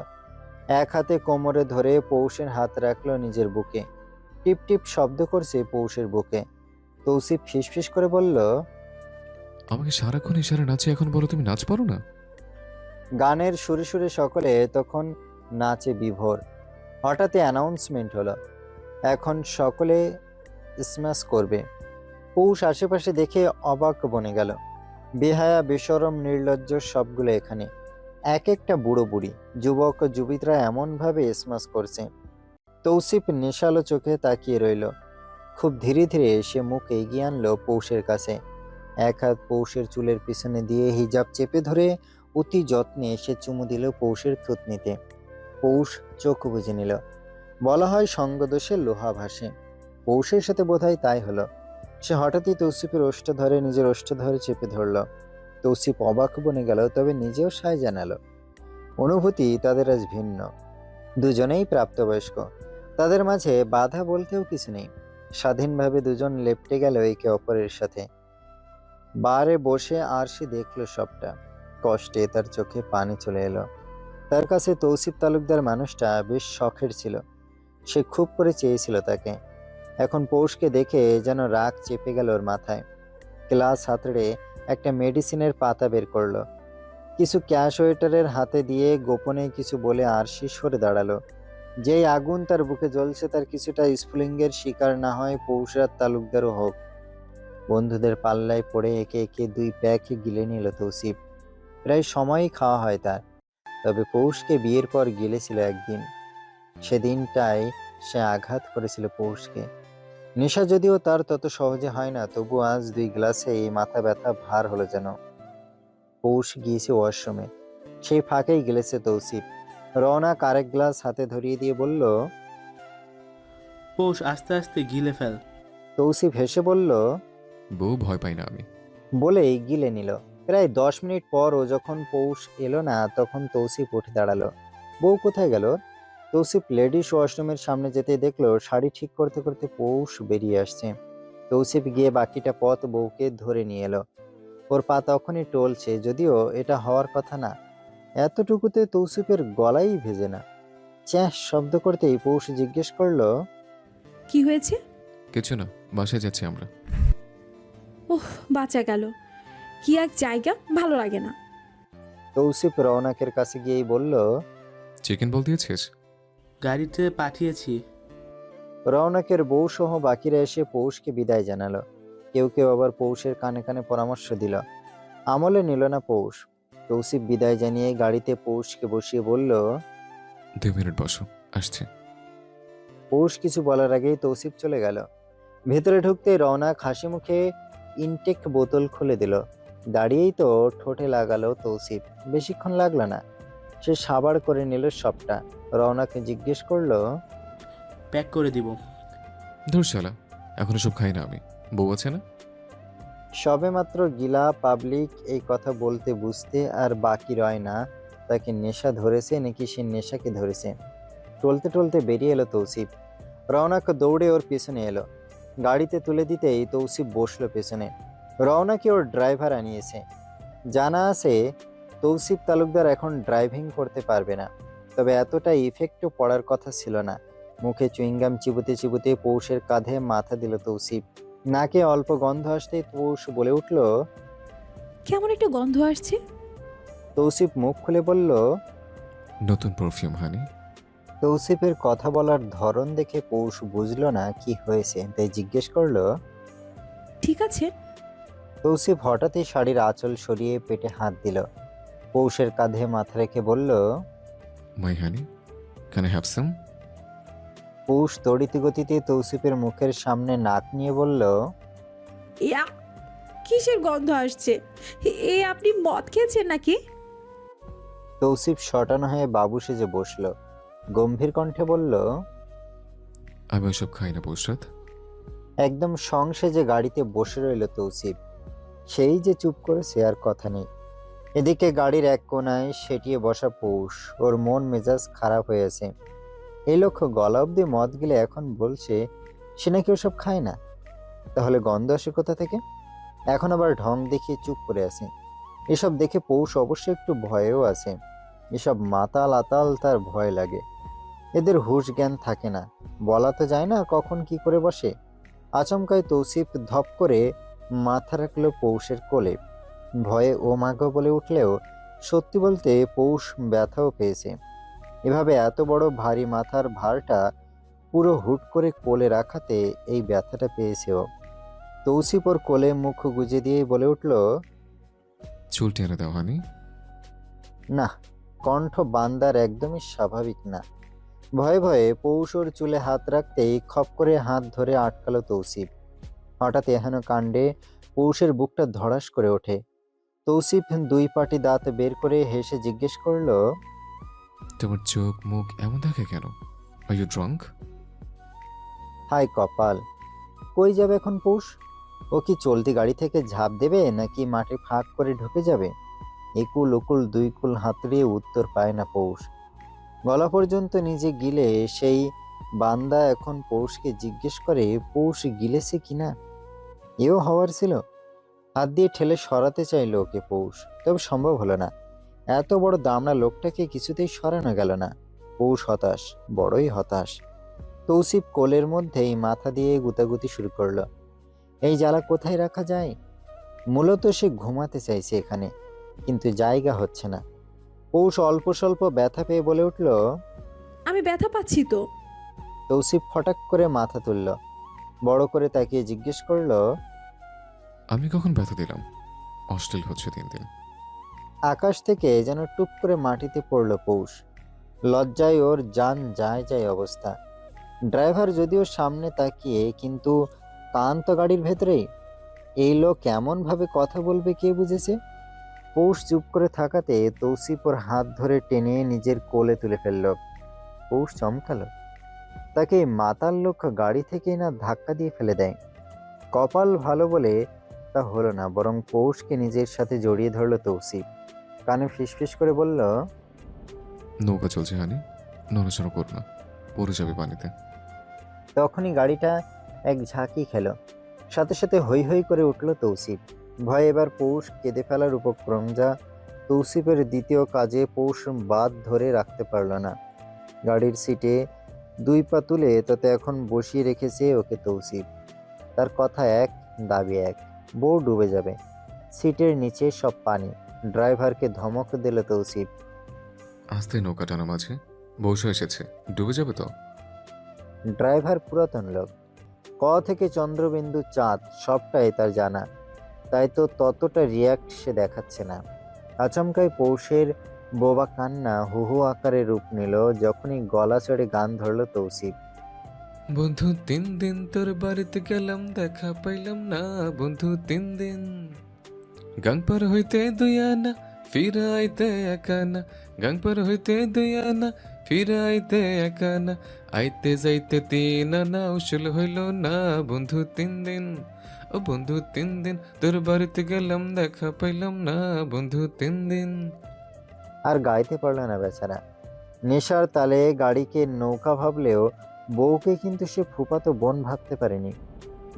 Speaker 2: এক হাতে কোমরে ধরে পৌষের হাত রাখলো নিজের বুকে। টিপ টিপ শব্দ করছে পৌষের বুকে। তৌসিফ ফিসফিস করে বলল,
Speaker 1: আমাকে সারাক্ষণ ইশারা নাচে, এখন বলো তুমি নাচ পারো না?
Speaker 2: গানের সুরে সুরে সকলে তখন নাচে বিভোর। হঠাৎই অ্যানাউন্সমেন্ট হলো, এখন সকলে স্ম্যাশ করবে। পৌষ আশেপাশে দেখে অবাক বনে গেল। বেহায়া বেশরম নির্লজ্জ সবগুলো এখানে। এক একটা বুড়ো বুড়ি, যুবক যুবিতরা এমনভাবে স্ম্যাশ করছে। তৌসিফ নেশালো চোখে তাকিয়ে রইল। খুব ধীরে ধীরে সে মুখ এগিয়ে আনলো পৌষের কাছে। এক হাত পৌষের চুলের পিছনে দিয়ে হিজাব চেপে ধরে অতি যত্নে সে চুমু দিল পৌষের থুতনিতে। পৌষ চোখ বুজে নিল। বলা হয় সঙ্গদোষে লোহা ভাসে। পৌষের সাথে বোধহয় তাই হলো। সে হঠাৎই তৌসিফের ওষ্ঠ ধরে নিজের ওষ্ঠ ধরে চেপে ধরল। তৌসিফ অবাক বনে গেল, তবে নিজেও সায় জানালো। অনুভূতি তাদের আজ ভিন্ন। দুজনেই প্রাপ্তবয়স্ক। তাদের মাঝে বাধা বলতেও কিছু নেই। স্বাধীনভাবে দুজন লেপ্টে গেল একে অপরের সাথে। বারে বসে আরশি দেখলো সবটা। কষ্টে তার চোখে পানি চলে এলো। তার কাছে তৌসিফ তালুকদার মানুষটা বেশ শখের ছিল। সে খুব করে চেয়েছিল তাকে। এখন পৌষকে দেখে যেন রাগ চেপে গেল ওর মাথায়। গ্লাস হাতড়ে একটা মেডিসিনের পাতা বের করলো। কিছু ক্যাশ ওয়েটারের হাতে দিয়ে গোপনে কিছু বলে আরশি সরে দাঁড়ালো। যেই আগুন তার বুকে জ্বলছে তার কিছুটা স্ফুলিঙ্গের শিকার না হয় পৌষরাত তালুকদারও হোক। বন্ধুদের পাল্লায় পড়ে একে একে 2 প্যাক গিলে নিল তৌসিফ। প্রায় সময়ই খাওয়া হয় তার। তবে পৌষকে বিয়ের পর গিলেছিল একদিন। সেদিনটাই সে আঘাত করেছিল পৌষকে। নেশা যদিও তার তত সহজে হয় না, তবু আজ 2 গ্লাসে এই মাথা ব্যথা ভার হলো যেন। পৌষ গিয়েছে ওয়াশরুমে। সেই ফাঁকেই গেলেছে তৌসিফ। রওনাক আরেক গ্লাস হাতে ধরিয়ে দিয়ে বলল।
Speaker 4: পৌষ আস্তে আস্তে গিলে ফেল।
Speaker 2: তৌসিফ হেসে বলল,
Speaker 1: বউ ভয় পাই না আমি।
Speaker 2: বলেই গিলে নিল। প্রায় 10 মিনিট পর ও যখন পৌষ এলো না তখন তৌসিফ উঠে দাঁড়ালো। বউ কোথায় গেল? তৌসিফ লেডিস ওয়াশরুমের সামনে যেতে দেখলো শাড়ি ঠিক করতে করতে পৌষ বেরিয়ে আসছে। তৌসিফ গিয়ে বাকিটা পথ বউকে ধরে নিয়ে এলো। ওর পা তখনই টলছে, যদিও এটা হওয়ার কথা না। এতটুকুতে তৌসিফের গলাই ভেজে না। চ্যাঁ শব্দ করতেই পৌষ জিজ্ঞেস করলো,
Speaker 3: কি হয়েছে?
Speaker 1: কিছু না, বাসায় যাচ্ছি আমরা।
Speaker 3: ওহ, বাঁচা গেল। কি এক জায়গা, ভালো লাগে না।
Speaker 2: তৌসিফ রওনাকের কাছে গিয়েই বলল,
Speaker 1: চিকেন বল দিয়েছিস?
Speaker 4: গাড়িতে পাঠিয়েছি।
Speaker 2: রওনাকের বউ সহ বাকিরা এসে পৌষকে বিদায় জানালো। কেউ কেউ আবার পৌষের কানে কানে পরামর্শ দিল। আমলে নিল না পৌষ। তৌসিফ বিদায় জানিয়ে গাড়িতে পৌষকে বসিয়ে বলল,
Speaker 1: 2 মিনিট বসো, আসছে।
Speaker 2: পৌষ কিছু বলার আগেই তৌসিফ চলে গেল। ভেতরে ঢুকতে রওনাক হাসি মুখে ইনটেক বোতল খুলে দিল। দাঁড়িয়েই তো ঠোঁটে লাগালো তৌসিফ। বেশিক্ষণ লাগলো না, সে সাবার করে নিল সবটা। রওনাকে জিজ্ঞেস করলো,
Speaker 4: প্যাক করে দিব।
Speaker 1: ধুর শালা, এখন সব খাই না আমি। বউ আছে না?
Speaker 2: সবে মাত্র গিলা পাবলিক এই কথা বলতে বুঝতে আর বাকি রয় না তাকে নেশা ধরেছে নাকি সে নেশাকে ধরেছে। টলতে টলতে বেরিয়ে এলো তৌসিফ। রওনাক দৌড়ে ওর পেছনে এলো। গাড়িতে তুলে দিতেই তৌসিফ বসলো পেছনে। রওনাকে ওর ড্রাইভার আনিয়েছে। জানা আছে তৌসিফ তালুকদার এখন ড্রাইভিং করতে পারবে না, তবে এতটা ইফেক্টও পড়ার কথা ছিল না। মুখে চুইংগাম চিবুতে চিবুতে পৌষের কাঁধে মাথা দিল তৌসিফ। নাকে অল্প গন্ধ আসতেই পৌষ বলে উঠল,
Speaker 3: কেমন একটা গন্ধ আসছে।
Speaker 2: তৌসিফ মুখ খুলে বলল।
Speaker 1: নতুন পারফিউম হানি।
Speaker 2: তৌসিফের কথা বলার ধরন দেখে পৌষ বুঝলো না কি হয়েছে, তাই জিজ্ঞেস করলো।
Speaker 3: ঠিক আছে।
Speaker 2: তৌসিফ হঠাৎই শাড়ির আঁচল সরিয়ে পেটে হাত দিল। পৌষের কাঁধে মাথা রেখে বলল,
Speaker 1: মাই হানি, ক্যান আই হ্যাভ সাম?
Speaker 2: পৌষ তড়িৎ গতিতে তৌসিফের মুখের সামনে নাক নিয়ে বলল,
Speaker 3: ইয়া, কিসের গন্ধ আসছে? এ আপনি মদ খেয়েছেন নাকি?
Speaker 2: তৌসিফ শটানো হয়ে বাবু সেজে বসলো। গম্ভীর কণ্ঠে বলল,
Speaker 1: আমি ওসব খাই না পৌষরাত।
Speaker 2: একদম সংসেজে গাড়িতে বসে রইল তৌসিফ। সেই যে চুপ করেছে, আর কথা নেই। এদিকে গাড়ির এক কোনায় সেটিয়ে বসা পৌষ। ওর মন মেজাজ খারাপ হয়েছে। এই লোক গলা অব্দি মদ গিলে এখন বলছে সে নাকি ওসব খায় না। তাহলে গন্ধ আসে কোথা থেকে? এখন আবার ঢং দেখিয়ে চুপ করে আছে। এসব দেখে পৌষ অবশ্য একটু ভয়েও আছে। এসব মাতাল আতাল তার ভয় লাগে। এদের হুঁশ জ্ঞান থাকে না, বলা তো যায় না কখন কি করে বসে। আচমকায় তৌসিফ ধপ করে মাথা রাখলো পৌষের কোলে। ভয়ে ও মাগো বলে উঠলেও সত্যি বলতে পৌষ ব্যথাও পেয়েছে। এভাবে এত বড় ভারী মাথার ভারটা পুরো হুট করে কোলে রাখাতে এই ব্যথাটা পেয়েছে ও। তৌসিফ ওর কোলে মুখ গুজে দিয়েই বলে উঠল,
Speaker 1: চুল টেনে দাও হানি।
Speaker 2: না, কণ্ঠ বান্দার একদমই স্বাভাবিক না। ভয়ে ভয়ে পৌষ ওর চুলে হাত রাখতেই খপ করে হাত ধরে আটকালো তৌসিফ। হঠাৎ এহেন কাণ্ডে পৌষের বুকটা ধড়াস করে ওঠে। তৌসিফ 2 পাটি দাঁত বের করে হেসে জিজ্ঞেস করলো,
Speaker 1: তোমার চোখ মুখ এমন দেখে কেন? Are you drunk?
Speaker 2: হাই কপাল, কই যাবে এখন পৌষ? ও কি চলতি গাড়ি থেকে ঝাঁপ দেবে নাকি মাটি ফাঁক করে ঢুকে যাবে? একুল ওকুল 2 কুল হাতড়িয়ে উত্তর পায় না পৌষ। গলা পর্যন্ত নিজে গিলে সেই বান্দা এখন পৌষকে জিজ্ঞেস করে পৌষ গিলেছে কিনা। এও হওয়ার ছিল। হাত দিয়ে ঠেলে সরাতে চাইলো ওকে পৌষ, তবে সম্ভব হলো না। এত বড় দামড়া লোকটাকে কিছুতেই সরানো গেল না। পৌষ হতাশ, বড়ই হতাশ। তৌসিফ কোলের মধ্যেই মাথা দিয়ে গুতাগুতি শুরু করলো। এই জ্বালা কোথায় রাখা যায়? মূলত সে ঘুমাতে চাইছে এখানে, কিন্তু জায়গা হচ্ছে না। পৌষ অল্প স্বল্প ব্যথা পেয়ে বলে উঠল।
Speaker 3: আমি ব্যথা পাচ্ছি তো।
Speaker 2: তৌসিফ ফটাক করে মাথা তুলল, বড় করে তাকিয়ে জিজ্ঞেস করলো।
Speaker 1: আমি কখন ব্যথা দিলাম? অশ্লীল হচ্ছে দিন দিন।
Speaker 2: আকাশ থেকে যেন টুপ করে মাটিতে পড়ল পৌষ। লজ্জায় ওর জান যায় যায় অবস্থা। ড্রাইভার যদিও সামনে তাকিয়ে, কিন্তু কান তো গাড়ির ভেতরেই। এই লোক কেমন ভাবে কথা বলবে কে বুঝেছে? পৌষ চুপ করে থাকাতে তৌসিফ ওর হাত ধরে টেনে নিজের কোলে তুলে ফেলল। পৌষ চমকালো। তাকে এই মাতাল লোক গাড়ি থেকেই না ধাক্কা দিয়ে ফেলে দেয়। কপাল ভালো বলে তা হলো না, বরং পৌষকে নিজের সাথে জড়িয়ে ধরল তৌসিফ। কানে ফিসফিস করে বলল।
Speaker 1: নৌকা চলছে হানি, নড়াচড়া করো না, পড়ে যাবে পানিতে।
Speaker 2: তখনই গাড়িটা এক ঝাঁকি খেল। সাথে সাথে হৈ হৈ করে উঠল তৌসিফ। ভয়ে এবার পৌষ কেঁদে ফেলার উপক্রম, যা তৌসিফের দ্বিতীয় কাজে পৌষ বাদ ধরে রাখতে পারল না। গাড়ির সিটে 2 পা তুলে তাতে এখন বসিয়ে রেখেছে ওকে তৌসিফ। তার কথা এক, দাবি এক, বউ ডুবে যাবে। সিটের নিচে সব পানি। ড্রাইভারকে ধমক দিল তৌসিফ।
Speaker 1: আস্তে নৌকা টানা মাঝে, বসে এসেছে, ডুবে যাবে তো।
Speaker 2: ড্রাইভার পুরাতন লোক, ক থেকে চন্দ্রবিন্দু চাঁদ সবটাই তার জানা, তাই তো ততটা রিয়াক্ট সে দেখাচ্ছে না। আচমকাই পৌষের বোবা কান্না হুহু আকারে রূপ নিল যখনই গলা চড়ে গান ধরল তৌসিফ।
Speaker 1: বন্ধু 3 দিন তোর বাড়িতে গেলাম, দেখা পাইলাম না বন্ধু 3 দিন। গাং পার হইতে 2 আনা, ফিরে আইতে 1 আনা। গাং পার হইতে 2 আনা, ফিরে আইতে 1 আনা। আইতে যাইতে 3 আনা, উসুল হইল না বন্ধু 3 দিন। ও বন্ধু 3 দিন তোর বাড়িতে গেলাম, দেখা পাইলাম না বন্ধু 3 দিন।
Speaker 2: আর গাইতে পারল না বেচারা। নেশার তালে গাড়িকে নৌকা ভাবলেও বউকে কিন্তু সে ফুফাতো বোন ভাবতে পারেনি।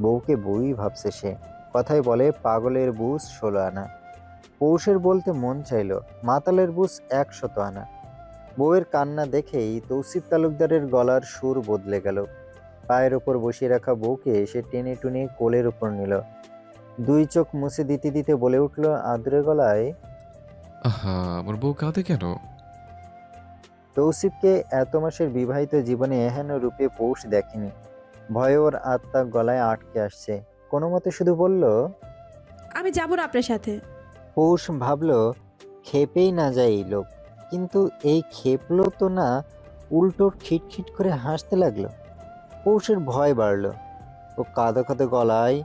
Speaker 2: বউকে বউই ভাবছে সে। কথায় বলে পাগলের বুঝ 16 আনা। পৌষের বলতে মন চাইল মাতালের বুঝ 100 আনা। বউয়ের কান্না দেখেই তৌসিফ তালুকদারের গলার সুর বদলে গেল। পায়ের ওপর বসিয়ে রাখা বউকে সে টেনে টুনে কোলের উপর নিল। 2 চোখ মুছে দিতে দিতে বলে উঠল আদুরে গলায়।
Speaker 1: আহা, আমার বউ কাঁদে কেন?
Speaker 2: তৌসিফকে এত মাসের বিবাহিত জীবনে এহেন রূপে পৌষ দেখেনি। ভয়ে ওর আত্মা গলায় আটকে আসছে। কোনো মতে শুধু বলল।
Speaker 3: আমি যাব না আপনার সাথে।
Speaker 2: পৌষ ভাবল খেপেই না যায় এই লোক, কিন্তু এই খেপলো তো না, উল্টো খিটখিট করে হাসতে লাগলো। পৌষের ভয় বাড়ল। ও কাঁদো কাঁদো গলায়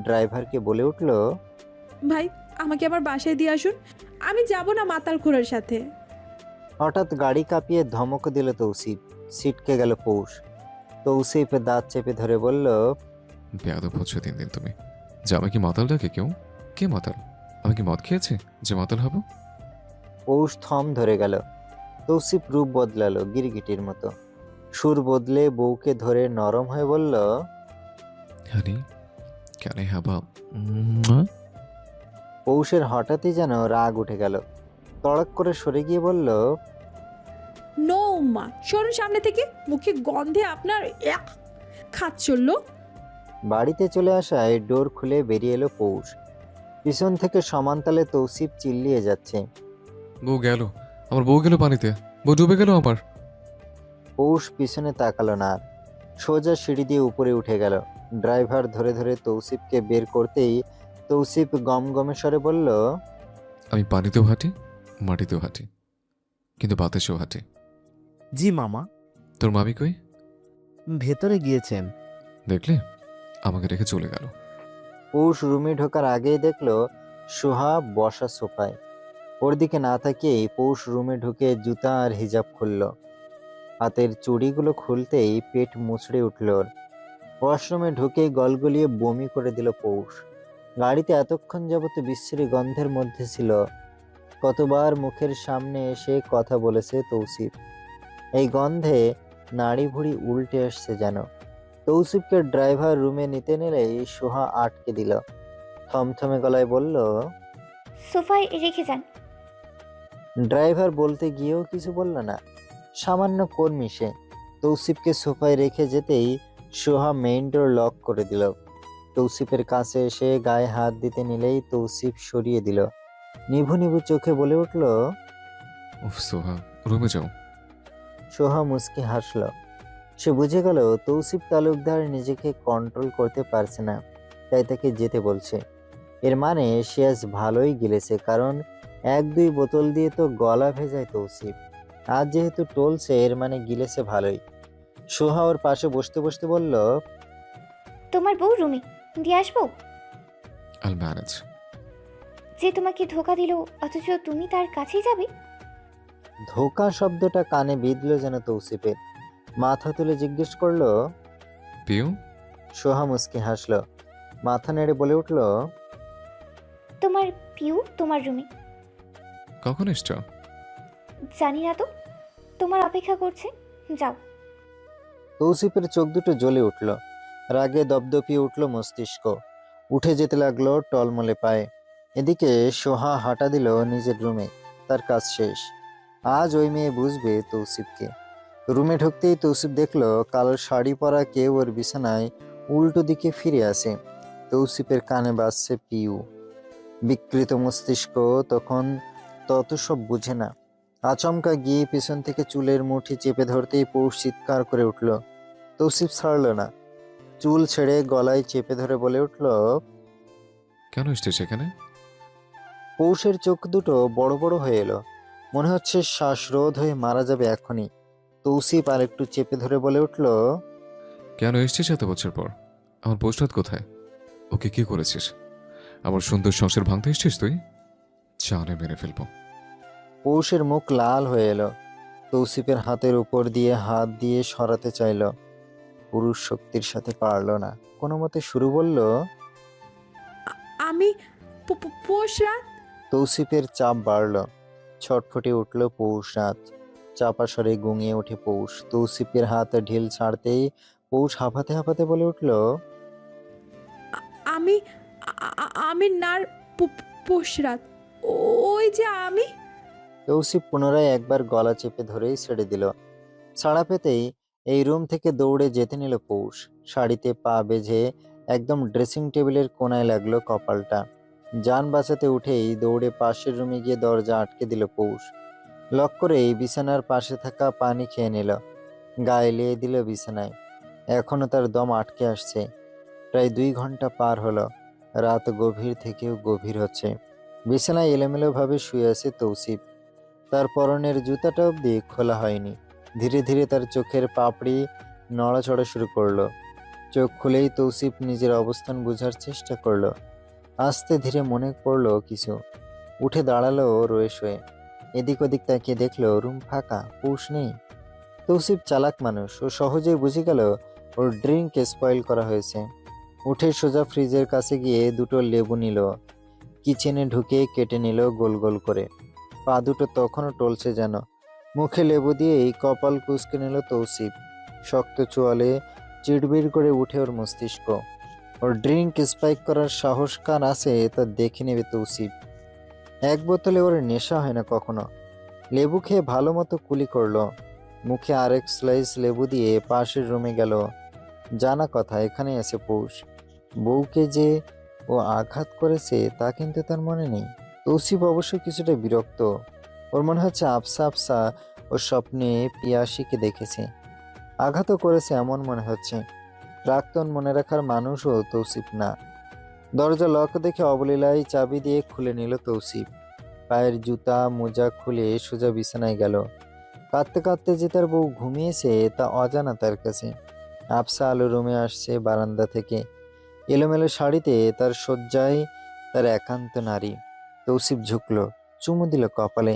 Speaker 2: ড্রাইভারকে বলে উঠল।
Speaker 3: ভাই, আমাকে আমার বাসায় দিয়ে আসুন। আমি যাব না মাতাল খুড়ার সাথে।
Speaker 2: হঠাৎ গাড়ি কাঁপিয়ে ধমক দিল তৌসিফ। ছিটকে গেল পৌষ। তৌসিফ দাঁত চেপে ধরে বলল।
Speaker 1: বেয়াদব হচ্ছে দিন দিন তুমি। জামাই কি মাতাল ডাকে কেউ? কে মাতাল? আমি কি মদ খেয়েছি যে মাতাল হব?
Speaker 2: পৌষ থম ধরে গেল। তৌসিফ রূপ বদলালো গিরগিটির মতো। সুর বদলে বউকে ধরে নরম হয়ে বলল।
Speaker 1: হানি, ক্যান আই হ্যাভ আ?
Speaker 2: পৌষের হঠাৎই যেন রাগ উঠে গেল। তড়ক করে সরে গিয়ে বলল।
Speaker 3: নো মা, সরুন সামনে থেকে। মুখে গন্ধে আপনার এক খাচ্ছল্য।
Speaker 2: বাড়িতে চলে আসায় ডোর খুলে বেরিয়ে এলো পৌষ। পিছন থেকে সমানতালে তৌসিফ চিল্লিয়ে যাচ্ছে।
Speaker 1: বউ গেল, আমার বউ গেল পানিতে, বউ ডুবে গেল আমার।
Speaker 2: পৌষ পিছনে তাকালো না, সোজা সিঁড়ি দিয়ে উপরে উঠে গেল। ড্রাইভার ধরে ধরে তৌসিফকে বের করতেই তৌসিফ গমগমে স্বরে বলল।
Speaker 1: আমি পানিতেও হাঁটি, মাটিতেও হাঁটি, কিন্তু বাতাসেও হাঁটি।
Speaker 9: জি মামা।
Speaker 1: তোর মামি কই?
Speaker 9: ভেতরে গিয়েছেন।
Speaker 1: দেখলে, আমাকে রেখে চলে গেল।
Speaker 2: পৌষ রুমে ঢোকার আগেই দেখলো সোহা বসা সোফায়। ওর দিকে না তাকিয়েই পৌষ রুমে ঢুকে জুতা আর হিজাব খুলল। হাতের চুড়িগুলো খুলতেই পেট মুচড়ে উঠল ওর। ওয়াশরুমে ঢুকে গলগলিয়ে বমি করে দিল পৌষ। গাড়িতে এতক্ষণ যাবত বিশ্রী গন্ধের মধ্যে ছিল। কতবার মুখের সামনে এসে কথা বলেছে তৌসিফ। এই গন্ধে নাড়ি ভুড়ি উল্টে আসছে যেন। তৌসিফকে ড্রাইভার রুমে নিতে নিলেই সোহা আটকে দিল। থমথমে গলায় বলল।
Speaker 5: সোফায় রেখে যান।
Speaker 2: ড্রাইভার বলতে গিয়েও কিছু বলল না। সামান্য কর্মী সে। তৌসিফকে সোফায় রেখে যেতেই সোহা মেইন ডোর লক করে দিল। তৌসিফের কাছে এসে গায়ে হাত দিতে নিলেই তৌসিফ সরিয়ে দিল। নিভু নিভু চোখে বলে উঠল।
Speaker 1: উফ সোহা, রুমে যাও।
Speaker 2: সোহা মুচকি হাসল। সে বুঝে গেল তৌসিফ তালুকদার নিজেকে কন্ট্রোল করতে পারছে না, তাই তাকে যেতে বলছে। এর মানে সে আজ ভালোই গিলেছে, কারণ 1-2 বোতল দিয়ে তো গলা ভেজায় তৌসিফ। আজ যেহেতু টলছে, এর মানে গিলেছে ভালোই। সোহা ওর পাশে বসতে বসতে বলল।
Speaker 5: তোমার বউ রুমে, দিয়ে আসবো?
Speaker 1: আল ম্যানেজ।
Speaker 5: যে তোমাকে ধোকা দিল অথচ তুমি তার কাছেই যাবে?
Speaker 2: ধোঁকা শব্দটা কানে বিঁধল যেন তৌসিফের। মাথা তুলে জিজ্ঞেস করলো।
Speaker 1: পিউ?
Speaker 2: সোহা মুচকি হাসল। মাথা নেড়ে বলে উঠল।
Speaker 5: তোমার পিউ তোমার রুমে।
Speaker 1: কখন এসছো?
Speaker 5: জানি না তো, তোমার অপেক্ষা করছে, যাও।
Speaker 2: তৌসিফের চোখ দুটো জ্বলে উঠল। রাগে দপদপিয়ে উঠল মস্তিষ্ক। উঠে যেতে লাগলো টলমলে পায়ে। এদিকে সোহা হাঁটা দিল নিজের রুমে। তার কাজ শেষ। আজ ওই মেয়ে বুঝবে তৌসিফকে। রুমে ঢুকতেই তৌসিফ দেখলো কালো শাড়ি পরা কেউ ওর বিছানায় উল্টো দিকে ফিরে আসে। তৌসিফের কানে বাজছে পিউ। বিকৃত মস্তিষ্ক তখন তত সব বুঝে না। আচমকা গিয়ে পেছন থেকে চুলের মুঠি চেপে ধরতেই পৌষ চিৎকার করে উঠল। তৌসিফ ছাড়ল না। চুল ছেড়ে গলায় চেপে ধরে বলে উঠল।
Speaker 1: কেন এসছে সেখানে?
Speaker 2: পৌষের চোখ দুটো বড় বড় হয়ে এলো। মনে হচ্ছে শ্বাসরোধ হয়ে মারা যাবে এখনই। তৌসিফ আর একটু চেপে ধরে বলে উঠল।
Speaker 1: কেন এসছিস এত বছর পর? আমার পোস্টার কোথায়? ওকে কি করেছিস? আমার সুন্দর সংসার ভাঙতে এসছিস তুই? জানে মেরে ফেলবো।
Speaker 2: পৌষের মুখ লাল হয়ে এলো। তৌসিফের হাতের উপর দিয়ে হাত দিয়ে সরাতে চাইল। পুরুষ শক্তির সাথে পারল না। কোনো মতে শুরু বলল।
Speaker 3: আমি পৌষ রাত।
Speaker 2: তৌসিফের চাপ বাড়ল। ছটফটে উঠল পৌষ রাত। চাপা স্বরে গুঙিয়ে ওঠে পৌষ। তৌসিফের হাত ঢিল ছাড়তেই পৌষ হাঁপাতে হাঁপাতে বলে উঠল।
Speaker 3: আমি আমি নার পৌষ রাত। ওই যে আমি।
Speaker 2: তৌসিফ পুনরায় একবার গলা চেপে ধরেই ছেড়ে দিল। ছাড়া পেতেই এই রুম থেকে দৌড়ে যেতে নিল পৌষ। শাড়িতে পা বেঁধে একদম ড্রেসিং টেবিলের কোনায় লাগলো কপালটা। যান বাঁচাতে উঠেই দৌড়ে পাশের রুমে গিয়ে দরজা আটকে দিল পৌষ। লক করেই বিছানার পাশে থাকা পানি খেয়ে নিল। গায়ে লিয়ে দিল বিছানায়। এখনো তার দম আটকে আসছে। প্রায় 2 ঘন্টা পার হলো। রাত গভীর থেকেও গভীর হচ্ছে। বিছানায় এলোমেলোভাবে শুয়ে আছে তৌসিফ। তার পরনের জুতাটা অবধি খোলা হয়নি। ধীরে ধীরে তার চোখের পাপড়ি নড়াচড়া শুরু করলো। চোখ খুলেই তৌসিফ নিজের অবস্থান বোঝার চেষ্টা করলো। আস্তে ধীরে মনে পড়লো কিছু। উঠে দাঁড়ালো রয়ে শোয়ে। এদিক ওদিক তাকিয়ে দেখলো রুম ফাঁকা, পৌষ নেই। তৌসিফ চালাক মানুষ, ও সহজেই বুঝে গেল ওর ড্রিঙ্ক স্পয়েল করা হয়েছে। উঠে সোজা ফ্রিজের কাছে গিয়ে 2টো লেবু নিল। কিচেনে ঢুকে কেটে নিল গোল গোল করে। পা দুটো তখনও টলছে যেন। মুখে লেবু দিয়েই কপাল কুঁচকে নিল তৌসিফ। শক্ত চোয়ালে চিড়বিড় করে উঠে ওর মস্তিষ্ক। ওর ড্রিঙ্ক স্পাইক করার সাহস কার আছে তা দেখে নেবে তৌসিফ। 1 বোতলে ওর নেশা হয় না কখনো। লেবু খেয়ে ভালো মতো কুলি করলো। মুখে আরেক স্লাইস লেবু দিয়ে পাশের রুমে গেল। জানা কথা, এখানেই আছে পৌষ। বউকে যে ও আঘাত করেছে তা কিন্তু তার মনে নেই। তৌসিফ অবশ্য কিছুটা বিরক্ত। ওর মনে হচ্ছে আফসা আফসা ও স্বপ্নে পিয়াসীকে দেখেছে। আঘাতও করেছে এমন মনে হচ্ছে। প্রাক্তন মনে রাখার মানুষও তৌসিফ না। দরজা লক দেখে অবলীলায় চাবি দিয়ে খুলে নিল তৌসিফ। পায়ের জুতা মোজা খুলে সোজা বিছানায় গেল। কাঁদতে কাঁদতে যে তার বউ ঘুমিয়েছে তা অজানা তার কাছে। আফসা আলো রুমে আসছে বারান্দা থেকে। এলোমেলো শাড়িতে তার শয্যায় তার একান্ত নারী। তৌসিফ ঝুঁকল, চুমু দিল কপালে।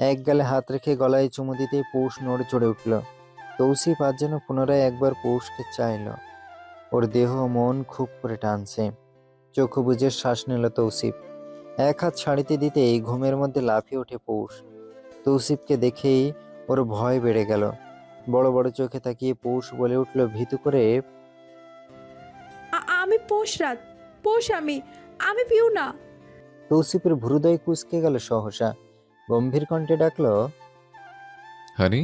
Speaker 2: এক গালে হাত রেখে গলায় চুমু দিতে পৌষ নড়ে চড়ে উঠল। তৌসিফ আজ যেন পুনরায় একবার পৌষকে চাইল। ওর দেহ মন খুব করে টানছে। চোখ বুজে শ্বাস নিল তৌসিফ। এক হাত শাড়িতে দিতেই ঘুমের মধ্যে লাফিয়ে ওঠে পৌষ। তৌসিফকে দেখেই ওর ভয় বেড়ে গেল। বড় বড় চোখে তাকিয়ে পৌষ বলে উঠল ভীতু করে।
Speaker 3: আমি পৌষ রাত। পৌষ আমি। আমি পিউ না।
Speaker 2: তৌসিফের ভ্রুদয় কুঁচকে গেল সহসা। গম্ভীর কণ্ঠে ডাকলো,
Speaker 1: হানি।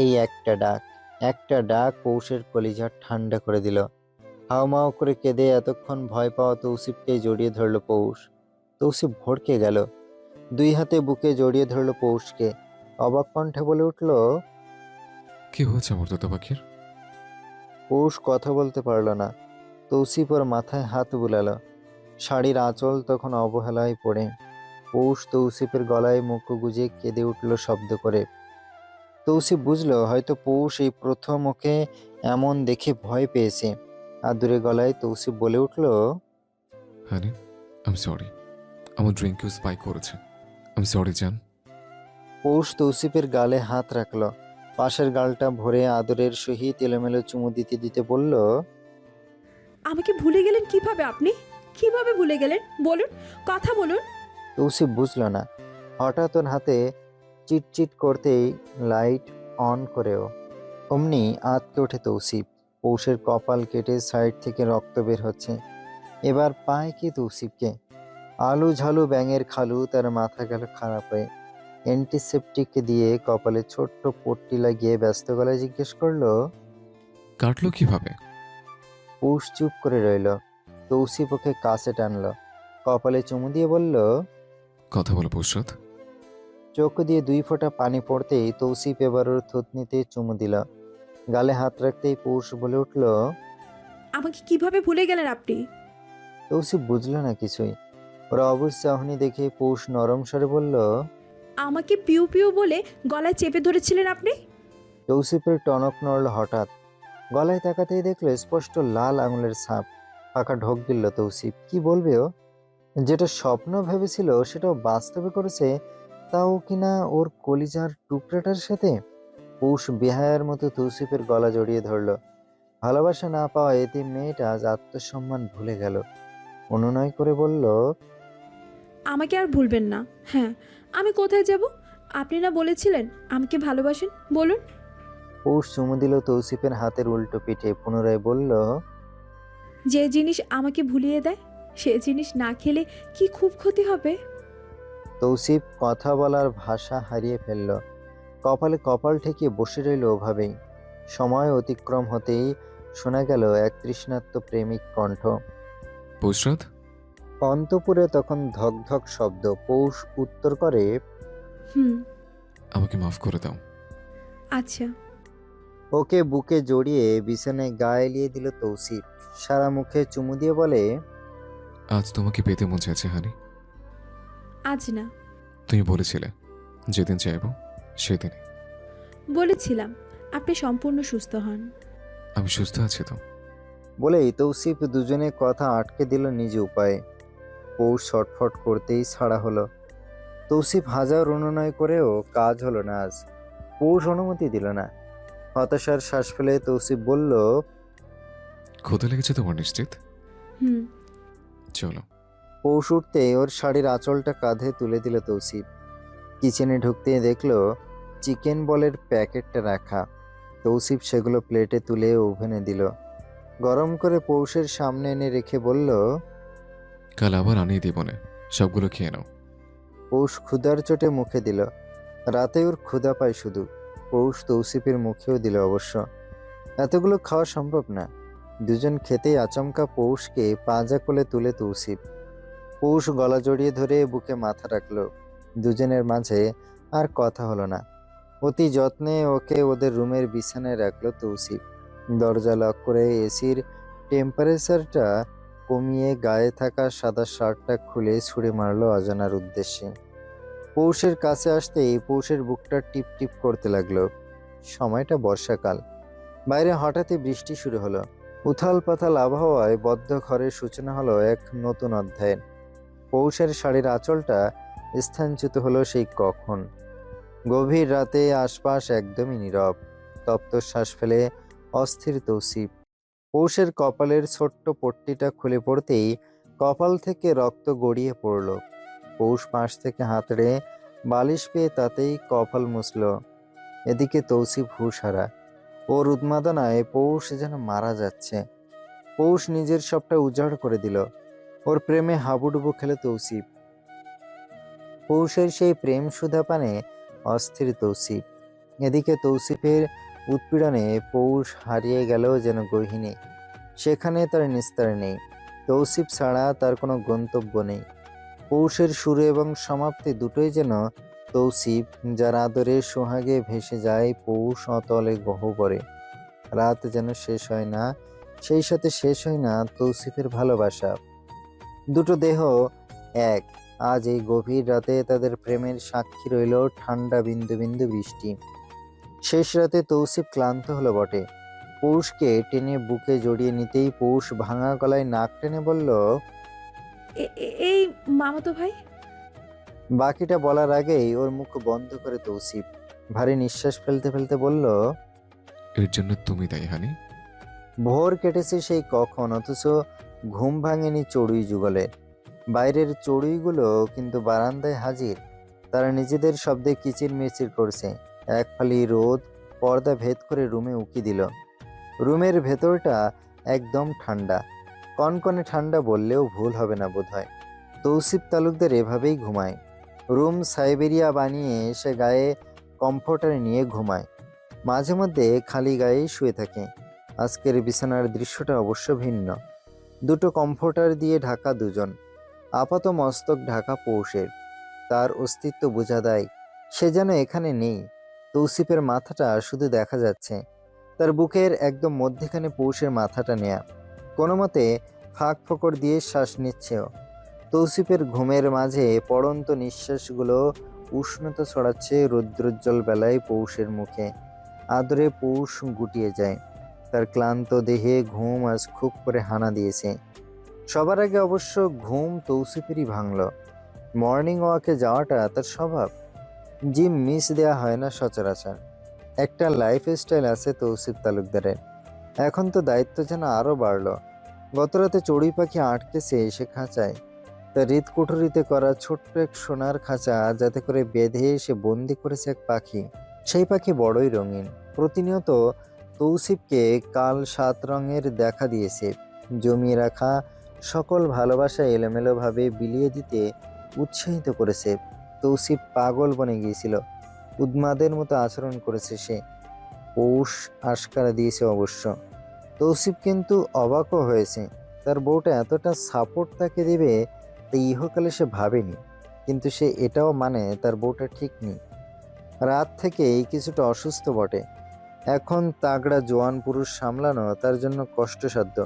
Speaker 2: এই একটা ডাক পৌষের কলিজা ঠান্ডা করে দিল। হাউমাউ করে কেঁদে এতক্ষণ ভয় পাওয়া তৌসিফকে জড়িয়ে ধরল পৌষ। তৌসিফ ভড়কে গেল, দুই হাতে বুকে জড়িয়ে ধরল পৌষকে। অবাক কণ্ঠে বলে উঠল,
Speaker 1: কি হয়েছে আমার তোতা পাখির?
Speaker 2: পৌষ কথা বলতে পারল না। তৌসিফ ওর মাথায় হাত বুলালো। শাড়ির আঁচল তখন অবহেলায় পড়ে। পৌষ তৌসিফের গলায় মুখ গুজে কেঁদে উঠল শব্দ করে। তৌসিফ বুঝলো হয়তো পৌষ এই প্রথম ওকে এমন দেখে ভয় পেয়েছে। আদুরে গলায় তৌসিফ বলে উঠল,
Speaker 1: হানি, আমি সরি। আমার ড্রিঙ্কেও স্পাইক করেছে। আমি সরি জান।
Speaker 2: পৌষ তৌসিফের গালে হাত রাখলো। পাশের গালটা ভরে আদরের সহিত এলোমেলো চুমু দিতে দিতে বলল,
Speaker 3: আমাকে ভুলে গেলেন কিভাবে আপনি? কিভাবে ভুলে গেলেন বলুন, কথা বলুন।
Speaker 2: তৌসিফ বুঝল না। হঠাৎ ওর হাতে চিটচিট করতেই লাইট অন করেও অমনি আঁতকে ওঠে তৌসিফ। পৌষের কপাল কেটে সাইড থেকে রক্ত বের হচ্ছে। এবার পায় কি তৌসিফকে? আলু ঝালু ব্যাঙের খালু তার মাথা গেল খারাপ হয়ে। অ্যান্টিসেপটিক দিয়ে কপালে ছোট্ট পট্টি লাগিয়ে ব্যস্ত গলায় জিজ্ঞেস করলো,
Speaker 1: কাটলো কিভাবে?
Speaker 2: পৌষ চুপ করে রইল। তৌসিফ ওকে কাছে টানলো, কপালে চুমু দিয়ে বলল,
Speaker 1: কথা বলো পৌষরাত।
Speaker 2: চোখ দিয়ে 2 ফোঁটা পানি পড়তেই তৌসিফ এবার ওর থুতনিতে চুমু দিল। গালে হাত রাখতেই পৌষ বলে উঠল,
Speaker 3: আমাকে কিভাবে ভুলে গেলেন আপনি?
Speaker 2: তৌসিফ বুঝলো না কিছুই। ওরা অবুঝ চাহনি দেখে পৌষ নরম স্বরে বলল,
Speaker 3: আমাকে পিউ পিউ বলে গলায় চেপে ধরেছিলেন আপনি।
Speaker 2: তৌসিফের টনক নড়ল হঠাৎ। গলায় তাকাতেই দেখলো স্পষ্ট লাল আঙুলের ছাপ। পাকা ঢোক গিলল তৌসিফ। কি বলবে ও? যেটা স্বপ্ন ভেবেছিল সেটাও বাস্তবে করেছে, তাও কিনা ওর কলিজার টুকরাটার সাথে। পৌষ বেহায়ার মতো তৌসিফের গলা জড়িয়ে ধরল। ভালোবাসা না পাওয়া এতিম মেয়েটা আজ আত্মসম্মান ভুলে গেল। অনুনয় করে বলল,
Speaker 3: আমাকে আর ভুলবেন না। হ্যাঁ, আমি কোথায় যাব? আপনি না বলেছিলেন আমাকে ভালোবাসেন, বলুন।
Speaker 2: পৌষ চুমু দিল তৌসিফের হাতের উল্টো পিঠে। পুনরায় বলল,
Speaker 3: যে জিনিস আমাকে ভুলিয়ে দেয় সে জিনিস না খেলে কি খুব ক্ষতি হবে?
Speaker 2: তৌসিফ কথা বলার ভাষা হারিয়ে ফেলল। কপালে কপাল ঠেকিয়ে বসে রইল ওভাবেই। সময় অতিক্রম হতেই শোনা গেল এক তৃষ্ণার্ত প্রেমিক কণ্ঠ।
Speaker 1: পৌষরাত,
Speaker 2: অন্তপুরে তখন ধক ধক শব্দ। পৌষ উত্তর করে,
Speaker 3: হুম,
Speaker 1: আমাকে মাফ করে দাও।
Speaker 3: আচ্ছা।
Speaker 2: ওকে বুকে জড়িয়ে বিছানায় গা এলিয়ে দিল তৌসিফ। সারা মুখে চুমু দিয়ে বলে,
Speaker 1: আজ তোমাকে পেতে মন চাইছে হানি।
Speaker 3: আজ না,
Speaker 1: তুমি বলেছিলে যেদিন চাইবো সেদিনই।
Speaker 3: বলেছিলাম আপনি সম্পূর্ণ সুস্থ হন।
Speaker 1: আমি সুস্থ আছি তো।
Speaker 2: বলেই তৌসিফ দুজনে কথা আটকে দিল নিজ উপায়ে। পৌষ ছটফট করতেই ছাড়া হলো। তৌসিফ হাজার অনুনয় করেও কাজ হলো না আজ। পৌষ অনুমতি দিল না। হতাশার শ্বাস ফেলে তৌসিফ বলল,
Speaker 1: ক্ষুধা লেগেছে তোমার নিশ্চিত?
Speaker 3: হুম।
Speaker 1: চলো।
Speaker 2: পৌষ উঠতে ওর শাড়ির আঁচলটা কাঁধে তুলে দিল তৌসিফ। কিচেনে ঢুকতেই দেখলো চিকেন বলের প্যাকেটটা রাখা। তৌসিফ সেগুলো প্লেটে তুলে ওভেনে দিল। গরম করে পৌষের সামনে এনে রেখে বলল,
Speaker 1: কাল আবার আনিয়ে দিব না, সবগুলো খেয়ে নাও।
Speaker 2: পৌষ ক্ষুধার চোটে মুখে দিল। রাতে ওর ক্ষুধা পায় শুধু। পৌষ তৌসিফের মুখেও দিল অবশ্য। এতগুলো খাওয়া সম্ভব না। দুজন খেতেই আচমকা পৌষকে পাঁজা কোলে তুলে তৌসিফ। পৌষ গলা জড়িয়ে ধরে বুকে মাথা রাখলো। দুজনের মাঝে আর কথা হলো না। অতি যত্নে ওকে ওদের রুমের বিছানায় রাখলো তৌসিফ। দরজা লক করে এসির টেম্পারেচারটা কমিয়ে গায়ে থাকা সাদা শার্টটা খুলে ছুঁড়ে মারলো অজানার উদ্দেশ্যে। পৌষের কাছে আসতেই পৌষের বুকটা টিপ টিপ করতে লাগলো। সময়টা বর্ষাকাল। বাইরে হঠাৎই বৃষ্টি শুরু হলো। উথাল পাথাল আবহাওয়ায় বদ্ধ ঘরের সূচনা হলো এক নতুন অধ্যায়ের। পৌষের শাড়ির আঁচলটা স্থানচ্যুত হলো সেই কখন। গভীর রাতে আশপাশ একদমই নীরব। তপ্ত শ্বাস ফেলে অস্থির তৌসিফ। পৌষের কপালের ছোট্ট পট্টিটা খুলে পড়তেই কপাল থেকে রক্ত গড়িয়ে পড়ল। পৌষ পাশ থেকে হাতড়ে বালিশ পেয়ে তাতেই কপাল মুছল। এদিকে তৌসিফ হুঁশহারা। ওর উন্মাদনায় পৌষ যেন মারা যাচ্ছে। পৌষ নিজের সবটা উজাড় করে দিল। ওর প্রেমে হাবুডুবু খেলে তৌসিফ। পৌষের সেই প্রেম সুধা পানে অস্থির তৌসিফ। এদিকে তৌসিফের উৎপীড়নে পৌষ হারিয়ে গেল যেন গহিনে। সেখানে তার নিস্তার নেই। তৌসিফ ছাড়া তার কোনো গন্তব্য নেই। পৌষের শুরু এবং সমাপ্তি দুটোই যেন তৌসিফ, যার আদরে সোহাগে ভেসে যায় পৌষ অতলে গহ্বরে। রাত যেন শেষ হয় না, সেই সাথে শেষ হয় না তৌসিফের ভালোবাসা। দুটো দেহ এক। আজ এই গভীর রাতে তাদের প্রেমের সাক্ষী রইল ঠান্ডা বিন্দু বিন্দু বৃষ্টি। শেষ রাতে তৌসিফ ক্লান্ত হলো বটে। পৌষকে টেনে বুকে জড়িয়ে নিতেই পৌষ ভাঙা গলায় নাক টেনে বলল,
Speaker 3: এই মামাতো ভাই।
Speaker 2: বাকিটা বলার আগেই ওর মুখ বন্ধ করে তৌসিফ ভারী নিঃশ্বাস ফেলতে ফেলতে বলল,
Speaker 1: এর জন্য তুমি দায়ী হানি।
Speaker 2: ভোর কেটেছে সেই কখন, অথচ ঘুম ভাঙেনি চড়ুই যুগলে। বাইরের চড়ুইগুলো কিন্তু বারান্দায় হাজির। তারা নিজেদের শব্দে কিচিরমিচির করছে। এক ফালি রোদ পর্দা ভেদ করে রুমে উকি দিল। রুমের ভেতরটা একদম ঠান্ডা, কনকনে ঠান্ডা বললেও ভুল হবে না বোধহয়। তৌসিফ তালুকদার এভাবেই ঘুমায়। রুম সাইবেরিয়া বানিয়ে সে গায়ে কমফোর্টার নিয়ে ঘুমায়। মাঝে মধ্যে খালি গায়েই শুয়ে থাকে। আজকের বিছানার দৃশ্যটা অবশ্য ভিন্ন। দুটো কমফোর্টার দিয়ে ঢাকা দুজন। আপাত মস্তক ঢাকা পৌষের। তার অস্তিত্ব বোঝা দেয় সে যেন এখানে নেই। তৌসিফের মাথাটা শুধু দেখা যাচ্ছে। তার বুকের একদম মধ্যেখানে পৌষের মাথাটা নেয়া। কোনো মতে ফাঁক ফোকর দিয়ে শ্বাস নিচ্ছেও। তৌসিফের ঘুমের মাঝে পড়ন্ত নিঃশ্বাসগুলো উষ্ণতা ছড়াচ্ছে রৌদ্রোজ্জ্বল বেলায় পৌষের মুখে। আদরে পৌষ গুটিয়ে যায়। তার ক্লান্ত দেহে ঘুম আজ খুব করে হানা দিয়েছে। সবার আগে অবশ্য ঘুম তৌসিফেরই ভাঙল। মর্নিং ওয়াকে যাওয়াটা তার স্বভাব। জিম মিস দেওয়া হয় না সচরাচর। একটা লাইফস্টাইল আছে তৌসিফ তালুকদারের। এখন তো দায়িত্ব যেন আরও বাড়ল। গতরাতে চড়ুই পাখি আটকেছে এসে খাঁচায়। তার হৃৎকুঠুরিতে করা ছোট্ট এক সোনার খাঁচা, যাতে করে বেঁধে সে বন্দি করেছে এক পাখি। সেই পাখি বড়ই রঙিন। প্রতিনিয়ত তৌসিফকে কাল 7 রঙের দেখা দিয়েছে। জমিয়ে রাখা সকল ভালোবাসা এলোমেলোভাবে বিলিয়ে দিতে উৎসাহিত করেছে। তৌসিফ পাগল বনে গিয়েছিল। উন্মাদের মতো আচরণ করেছে সে। পৌষ আশকারা দিয়েছে অবশ্য। তৌসিফ কিন্তু অবাকও হয়েছে। তার বউটা এতটা সাপোর্ট তাকে দেবে তা ইহকালে সে ভাবেনি। কিন্তু সে এটাও মানে তার বউটা ঠিক নেই। রাত থেকেই কিছুটা অসুস্থ বটে। এখন তাগড়া জোয়ান পুরুষ সামলানো তার জন্য কষ্টসাধ্য।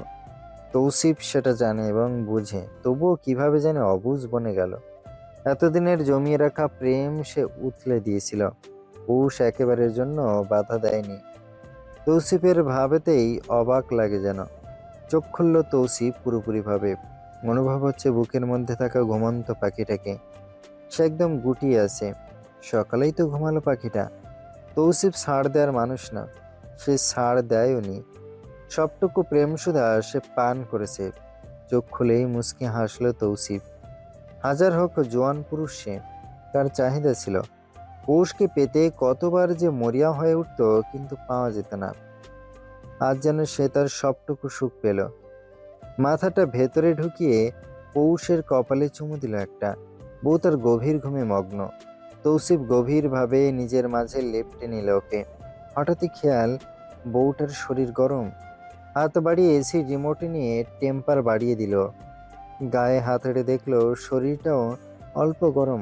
Speaker 2: তৌসিফ সেটা জানে এবং বুঝে, তবুও কিভাবে জানে অবুঝ বনে গেল। এতদিনের জমিয়ে রাখা প্রেম সে উথলে দিয়েছিল। পৌষ একেবারের জন্য বাধা দেয়নি। তৌসিফের ভাবেতেই অবাক লাগে যেন। চোখ খুলল তৌসিফ পুরোপুরিভাবে। অনুভব হচ্ছে বুকের মধ্যে থাকা ঘুমন্ত পাখিটাকে। সে একদম গুটিয়ে আছে। সকালেই তো ঘুমালো পাখিটা। তৌসিফ ছাড় দেওয়ার মানুষ না, সে ছাড় দেয়ওনি। সবটুকু প্রেম সুধা সে পান করেছে। চোখ খুলেই মুচকি হাসল তৌসিফ। হাজার হোক জোয়ান পুরুষ সে, তার চাহিদা ছিল। পৌষকে পেতে কতবার যে মরিয়া হয়ে উঠত, কিন্তু পাওয়া যেত না। আজ যেন সে তার সবটুকু সুখ পেল। মাথাটা ভেতরে ঢুকিয়ে পৌষের কপালে চুমু দিল একটা। বউ তার গভীর ঘুমে মগ্ন। তৌসিফ গভীরভাবে নিজের মাঝে লেপ্টে নিল ওকে। হঠাৎই খেয়াল, বউটার শরীর গরম। হাত বাড়িয়ে এসি রিমোটে নিয়ে টেম্পার বাড়িয়ে দিল। গায়ে হাত হেঁটে দেখলো শরীরটাও অল্প গরম।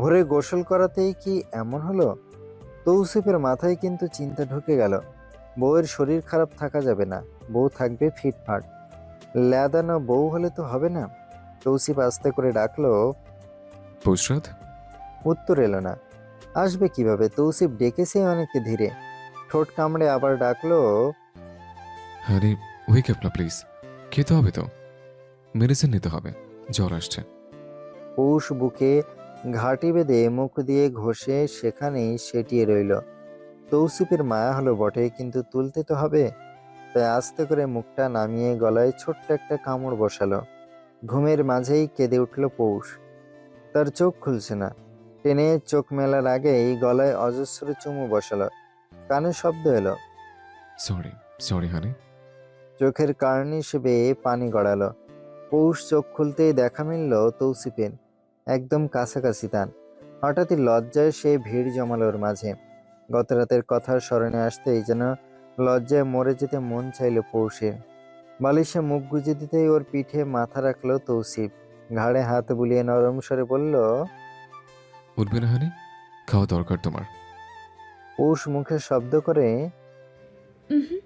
Speaker 2: ভোরে গোসল করাতেই কি এমন হলো? তৌসিফের মাথায় কিন্তু চিন্তা ঢুকে গেল। বউয়ের শরীর খারাপ থাকা যাবে না, বউ থাকবে ফিটফাট। ল্যাদানো বউ হলে তো হবে না। তৌসিফ আস্তে করে ডাকলো,
Speaker 1: পৌষরাত।
Speaker 2: উত্তর এলো না। আসবে কিভাবে? তৌসিফ ডেকেছে অনেককে ধীরে। ঠোঁট কামড়ে আবার ডাকলো,
Speaker 1: আরে ওয়েক আপ না প্লিজ, খেতে হবে তো, মেডিসিন নিতে হবে, জ্বর আসছে।
Speaker 2: পৌষ বুকে ঘাঁটি বেঁধে মুখ দিয়ে ঘষে সেখানেই সেটিয়ে রইল। তৌসিফের মায়া হলো বটে, কিন্তু তুলতে তো হবে। তাই আস্তে করে মুখটা নামিয়ে গলায় ছোট্ট একটা কামড় বসালো। ঘুমের মাঝেই কেঁদে উঠল পৌষ। তার চোখ খুলছে না। টেনে চোখ মেলার আগেই গলায় অজস্র চুমু বসালো। কানে শব্দ এলো।
Speaker 1: সরি সরি হানি।
Speaker 2: চোখের কার্নিশ বেয়ে পানি গড়ালো। পৌষ চোখ খুলতেই দেখা মিলল তৌসিফের, একদম কাছাকাছি তার। হঠাৎই লজ্জায় সে ভিড় জমালো ওর মাঝে। গত রাতের কথা স্মরণে আসতেই যেন লজ্জায় মরে যেতে মন চাইল পৌষের। বালিশে মুখ গুজে দিতেই ওর পিঠে মাথা রাখলো তৌসিফ, ঘাড়ে হাত বুলিয়ে নরম স্বরে বলল,
Speaker 1: উঠবে না হানি? খাওয়া দরকার তোমার।
Speaker 2: পৌষ মুখে শব্দ করে
Speaker 3: উহুম।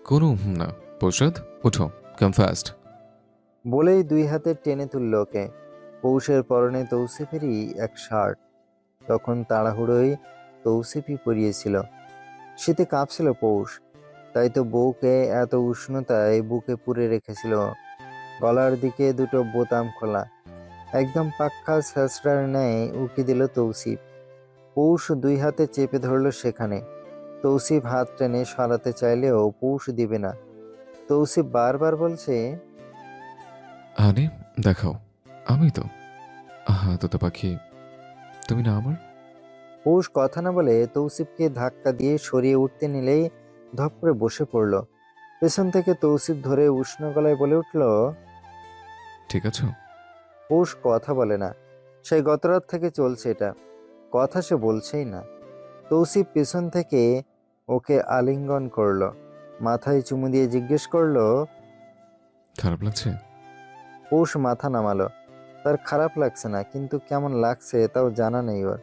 Speaker 1: কোনো না। প্রসাদ, উঠো, কাম ফাস্ট।
Speaker 2: বলেই দুই হাতে টেনে তুলল ওকে। পৌষের পরনে তৌসিফেরই এক শার্ট, তখন তাড়াহুড়োই তৌসিফই পরিয়েছিল। শীতে কাঁপছিল পৌষ, তাই তো বউকে এত উষ্ণতায় বুকে পুরে রেখেছিল। গলার দিকে দুটো বোতাম খোলা, একদম পাক্কা ছেঁচড়ার ন্যায় উকি দিল তৌসিফ। পৌষ দুই হাতে চেপে ধরল সেখানে। তৌসিফ হাত টেনে সরাতে চাইলেও পৌষ দিবে না। তৌসিফ বারবার বলছে,
Speaker 1: হানি দেখাও। আমি তো তোতা পাখি, তুমি না আমার?
Speaker 2: পৌষ কথা না বলে তৌসিফকে ধাক্কা দিয়ে সরিয়ে উঠতে নিলেই ধপ করে বসে পড়ল। পেছন থেকে তৌসিফ ধরে উষ্ণ গলায় বলে উঠল,
Speaker 1: ঠিক আছে?
Speaker 2: পৌষ কথা বলে না। সেই গতরাত থেকে চলছে এটা, কথা সে বলছেই না। তৌসিফ পেছন থেকে ওকে আলিঙ্গন করলো, মাথায় চুমু দিয়ে জিজ্ঞেস করলো।
Speaker 1: খারাপ লাগছে?
Speaker 2: পৌষ মাথা নামালো। তার খারাপ লাগছে না, কিন্তু কেমন লাগছে তাও জানা নেই ওর।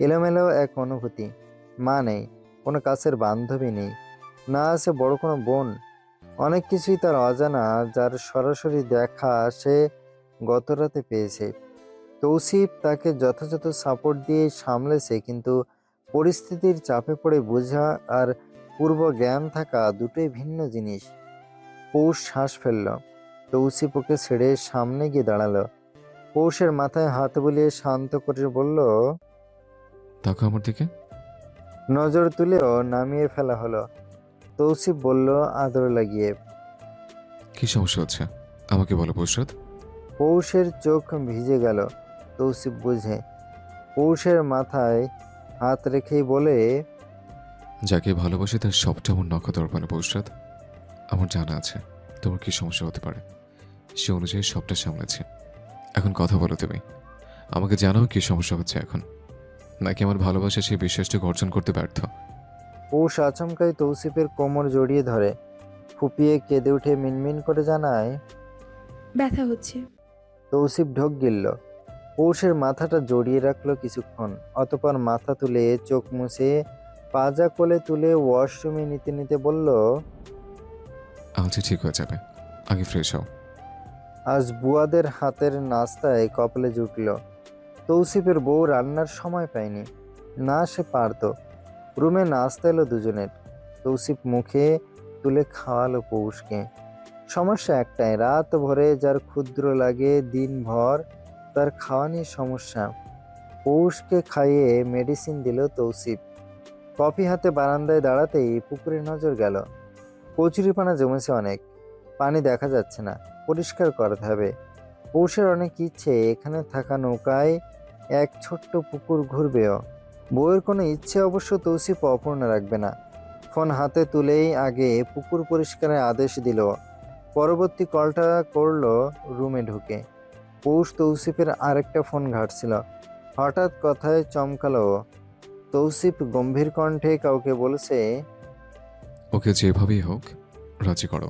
Speaker 2: এলোমেলো এক অনুভূতি। মা নেই, কোনো কাছের বান্ধবী নেই, না আছে বড় কোনো বোন। অনেক কিছুই তার অজানা, যার সরাসরি দেখা সে গতরাতে পেয়েছে। তৌসিফ তাকে যথাযথ সাপোর্ট দিয়ে সামলেছে, কিন্তু পরিস্থিতির চাপে পড়ে বোঝা আর পূর্ব জ্ঞান থাকা দুটোই ভিন্ন জিনিস। পৌষ শ্বাস ফেলল। তৌসিফ ওকে ছেড়ে সামনে গিয়ে দাঁড়ালো। পৌষের মাথায় হাত বুলিয়ে শান্ত করে বলল,
Speaker 1: তাকো আমার দিকে।
Speaker 2: নজর তুলেও নামিয়ে ফেলা হলো। তৌসিফ বলল আদর লাগিয়ে,
Speaker 1: কি সমস্যা হচ্ছে আমাকে বলো প্রসাদ।
Speaker 2: পৌষের চোখ ভিজে গেল। তৌসিফ বুঝে। পৌষের মাথায় হাত রেখেই বলে,
Speaker 1: যাকে ভালোবাসি তার সবটা আমার নখদর্পণে প্রসাদ। আমার জানা আছে তোমার কি সমস্যা হতে পারে, সে অনুযায়ী সবটা সামলেছে। এখন কথা বলো তুমি, আমাকে জানাও কি সমস্যা হচ্ছে এখন, নাকি আমার ভালোবাসা সেই বিশ্বাসটুকু অর্জন করতে ব্যর্থ?
Speaker 2: পৌষ আচমকাই তৌসিফের কোমর জড়িয়ে ধরে, ফুপিয়ে কেঁদে উঠে মিনমিন করে জানায়,
Speaker 3: ব্যথা হচ্ছে।
Speaker 2: তৌসিফ ঢোক গিলল। পৌষের মাথাটা জড়িয়ে রাখলো কিছুক্ষণ, অতপর মাথা তুলে চোখ মুছে পাজা কোলে তুলে ওয়াশরুমে নিতে নিতে বলল,
Speaker 1: আজ ঠিক হয়ে যাবে, আগে ফ্রেশ হও।
Speaker 2: আজ বুয়াদের হাতের নাস্তায় কপালে জুটল। তৌসিফের বউ রান্নার সময় পায়নি, না সে পারত। রুমে নাস্তা এলো দুজনের। তৌসিফ মুখে তুলে খাওয়ালো পৌষকে। সমস্যা একটাই, রাত ভরে যার ক্ষুদ্র লাগে দিনভর তার খাওয়া নিয়ে সমস্যা। পৌষকে খাইয়ে মেডিসিন দিল তৌসিফ। কফি হাতে বারান্দায় দাঁড়াতেই পুকুরে নজর গেল। কচুরিপানা জমেছে অনেক, পানি দেখা যাচ্ছে না, পরিষ্কার করাতে হবে। পৌষের অনেক ইচ্ছে এখানে থাকা নৌকায় এক ছোট্ট পুকুর ঘুরবেও। বউয়ের কোনো ইচ্ছে অবশ্য তৌসিফ অপূর্ণ রাখবে না। ফোন হাতে তুলেই আগে পুকুর পরিষ্কারের আদেশ দিল, পরবর্তী কলটা করলো রুমে ঢুকে। পৌষ তৌসিফের আরেকটা ফোন ঘাটছিল। হঠাৎ কথায় চমকালো। তৌসিফ গম্ভীর কণ্ঠে কাউকে বলছে,
Speaker 1: ওকে যেভাবেই হোক রাজি করো,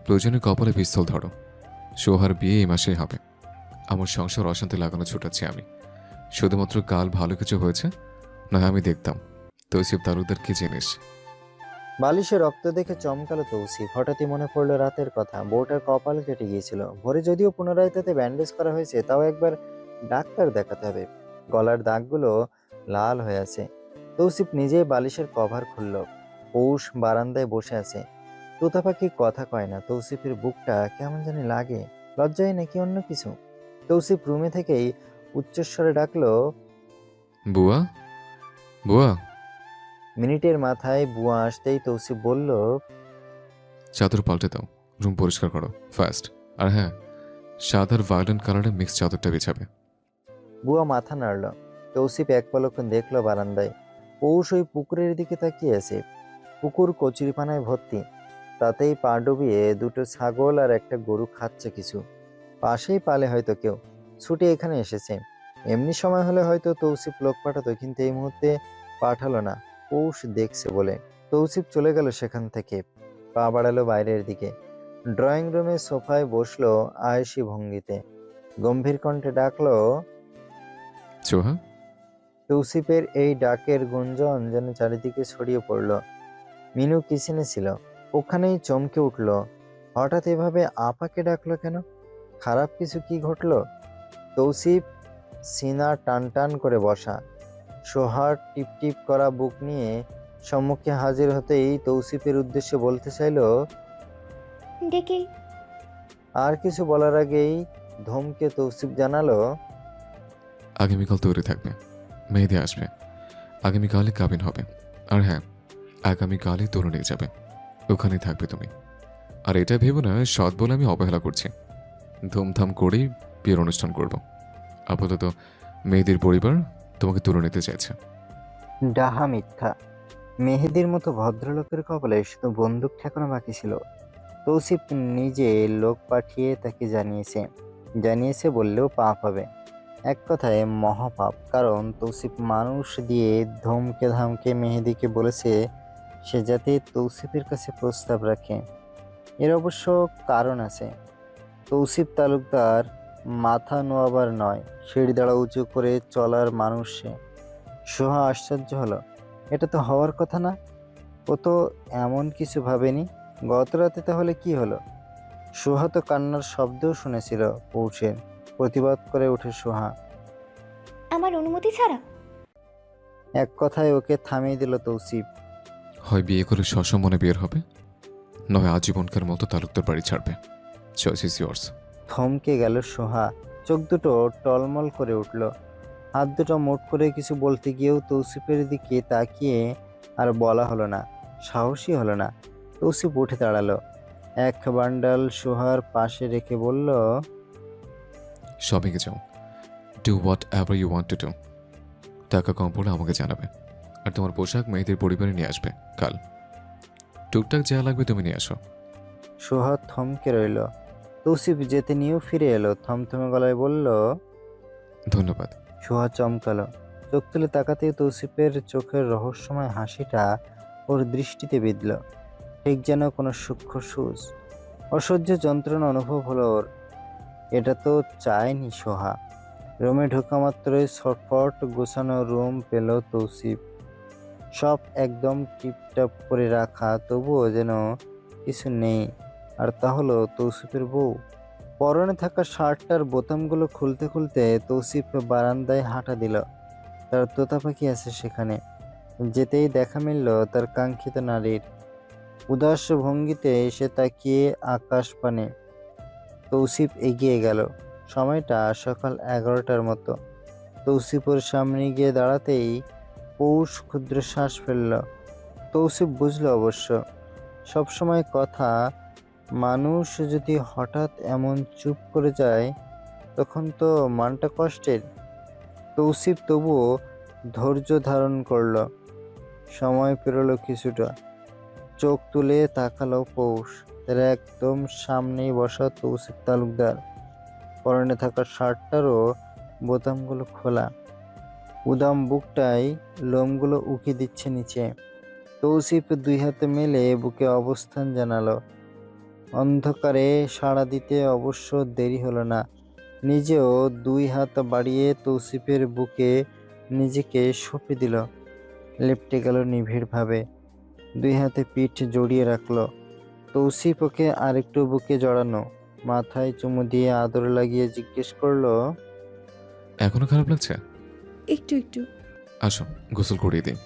Speaker 1: প্রয়োজনে কপালে পিস্তল ধরো। সোহার বিয়ে এই মাসেই হবে। আমার সংসার অশান্তি লাগানো ছুটাচ্ছি আমি। শুধুমাত্র কাল ভালো কিছু হয়েছে না আমি দেখতাম। তৌসিফ তালুকদার কি জিনিস।
Speaker 2: বালিশে রক্ত দেখে চমকালো তৌসিফ। হঠাৎই মনে পড়লো রাতের কথা, বউটার কপাল কেটে গিয়েছিল। ভোরে যদিও পুনরায় তাতে ব্যান্ডেজ করা হয়েছে, তাও একবার ডাক্তার দেখাতে হবে। গলার দাগগুলো লাল হয়ে আছে। তৌসিফ নিজেই বালিশের কভার খুলল। পৌষ বারান্দায় বসে আছে। তোতা পাখি কথা কয় না। তৌসিফের বুকটা কেমন জানি লাগে, লজ্জায় নাকি অন্য কিছু। তৌসিফ রুমে থেকেই উচ্চস্বরে ডাকলো,
Speaker 1: বুয়া, বুয়া।
Speaker 2: মিনিটের মাথায় বুয়া আসতেই তৌসিফ বলল,
Speaker 1: চাদর পাল্টে দাও, রুম পরিষ্কার করো ফাস্ট। আর হ্যাঁ, সাদার ভায়োলেন্ট কালারের মিক্স চাদরটা বিছাবে।
Speaker 2: বুয়া মাথা নাড়ল। তৌসিফ এক পলক দেখলো বারান্দায়। পৌষ ওই পুকুরের দিকে তাকিয়ে আছে। পুকুর কচুরিপানায় ভর্তি। তাতেই পা ডুবিয়ে দুটো ছাগল আর একটা গরু খাচ্ছে কিছু। পাশেই পালে হয়তো কেউ, ছুটে এখানে এসেছে। এমনি সময় হলে হয়তো তৌসিফ লোক পাঠাতো, কিন্তু এই মুহূর্তে পাঠালো না, পৌষ দেখছে বলে। তৌসিফ চলে গেল সেখান থেকে, পা বাড়ালো বাইরের দিকে। ড্রয়িং রুমে সোফায় বসলো আয়েশি ভঙ্গিতে, গম্ভীর কণ্ঠে ডাকলো।
Speaker 1: সোহা,
Speaker 2: তৌসিফের এই ডাকের গুঞ্জন যেন চারিদিকে ছড়িয়ে পড়ল। মিনু কিচেনে ছিল, ওখানেই চমকে উঠল। হঠাৎ এভাবে আপাকে ডাকলো কেন? খারাপ কিছু কি ঘটলো? তৌসিফ সিনা টান টান করে বসা, সোহার টিপ টিপ করা বুক নিয়ে সম্মুখে হাজির হতেই তৌসিফের উদ্দেশ্যে বলতে চাইল,
Speaker 5: ডেকে
Speaker 2: আর কিছু বলার আগেই ধমকে তৌসিফ জানালো,
Speaker 1: আগামীকাল তৈরি থাকবে, মেহেদি আসবে, আগামীকালই কাবিন হবে। আর হ্যাঁ, আগামীকালই তোর নিয়ে যাবে, ওখানেই থাকবে তুমি। আর এটা ভেবো না সৎ বলে আমি অবহেলা করছি। ধুমধাম করেই বিয়ের অনুষ্ঠান করব। আপাতত মেয়েদের পরিবার তোমাকে তুলে নিতে চাইছে।
Speaker 2: ডাহা মিথ্যা। মেহেদির মতো ভদ্রলোকের কপালে শুধু বন্দুক ঠেকানো বাকি ছিল। তৌসিফ নিজে লোক পাঠিয়ে তাকে জানিয়েছে বললেও পাপ হবে। এক কথায় মহাপাপ। কারণ তৌসিফ মানুষ দিয়ে ধমকে ধামকে মেহেদিকে বলেছে সে যাতে তৌসিফের কাছে প্রস্তাব রাখে। এর অবশ্য কারণ আছে। তৌসিফ তালুকদার মাথা নোয়াবার নয়, সিঁড়ি দাঁড়া উঁচু করে চলার মানুষ সে। সোহা আশ্চর্য হলো, এটা তো হওয়ার কথা না। ও তো এমন কিছু ভাবেনি। গত রাতে তাহলে কি হলো? সোহা তো কান্নার শব্দও শুনেছিল পৌঁছে। প্রতিবাদ করে ওঠে সোহা।
Speaker 5: আমার অনুমতি ছাড়া?
Speaker 2: এক কথায় ওকে থামিয়ে দিল তৌসিফ।
Speaker 1: হয় বিয়ে করে সসমনে বের হবে, নয় আজীবনকার মতো তালুকদার বাড়ি ছাড়বে। Choice is years.
Speaker 2: থমকে গেল সোহা, চোখ দুটো টলমল করে উঠল। হাত দুটো মোট করে কিছু বলতে গিয়েও তৌসিফের দিকে তাকিয়ে আর বলা হলো না, সাহসী হলো না। তৌসিফ উঠে দাঁড়ালো, এক বান্ডাল সোহার পাশে রেখে বলল,
Speaker 1: শপিংয়ে যাও, do whatever you want to do. টাকা কম পড়লে আমাকে জানাবে। আর তোমার পোশাক মেয়েদের পরিবারে নিয়ে আসবে কাল। টুকটাক যা লাগবে তুমি নিয়ে আসো।
Speaker 2: সোহা থমকে রইল। তৌসিফ যেতে নিয়েও ফিরে এলো, থমথমে গলায় বলল,
Speaker 1: ধন্যবাদ।
Speaker 2: সোহা চমকালো, চোখ তুলে তাকাতেই তৌসিফের চোখের রহস্যময় হাসিটা ওর দৃষ্টিতে বিঁধল, ঠিক যেন কোনো সূক্ষ্ম সুজ। অসহ্য যন্ত্রণা অনুভব হলো ওর। এটা তো চায়নি সোহা। রুমে ঢোকা মাত্রই ছটফট গোছানো রুম পেল তৌসিফ। সব একদম টিপটাপ করে রাখা, তবুও যেন কিছু নেই। আর তা হলো তৌসিফের বউ। পরনে থাকা শার্টটার বোতামগুলো খুলতে খুলতে তৌসিফ বারান্দায় হাঁটা দিল। তার তোতা পাখি আছে সেখানে। যেতেই দেখা মিলল তার কাঙ্ক্ষিত নারীর। উদাস ভঙ্গিতে সে তাকিয়ে আকাশ পানে। তৌসিফ এগিয়ে গেল। সময়টা সকাল 11টার মতো। তৌসিফের সামনে গিয়ে দাঁড়াতেই পৌষ ক্ষুদ্র শ্বাস ফেলল। তৌসিফ বুঝল অবশ্য, সবসময় কথা, মানুষ যদি হঠাৎ এমন চুপ করে যায় তখন তো মনটা কষ্টের। তৌসিফ তবুও ধৈর্য ধারণ করল। সময় পেরোলো কিছুটা। চোখ তুলে তাকালো পৌষ। তার একদম সামনেই বসা তৌসিফ তালুকদার। পরনে থাকা শার্টটারও বোতামগুলো খোলা। উদাম বুকটায় লোমগুলো উকি দিচ্ছে নিচে। তৌসিফ দুই হাতে মেলে বুকে অবস্থান জানালো। অন্ধকারে সাড়া দিতে অবশ্য দেরি হলো না। নিজেও দুই হাত বাড়িয়ে তৌসিফের বুকে নিজেকে সঁপে দিল। লেপ্টে গেল নিবিড়ভাবে, দুই হাতে পিঠ জড়িয়ে রাখলো। তৌসিফ ওকে আরেকটু বুকে জড়ানো, মাথায় চুমু দিয়ে আদর লাগিয়ে জিজ্ঞেস করলো,
Speaker 1: এখনো খারাপ লাগছে?
Speaker 3: একটু একটু।
Speaker 1: আসো গোসল করিয়ে দিই।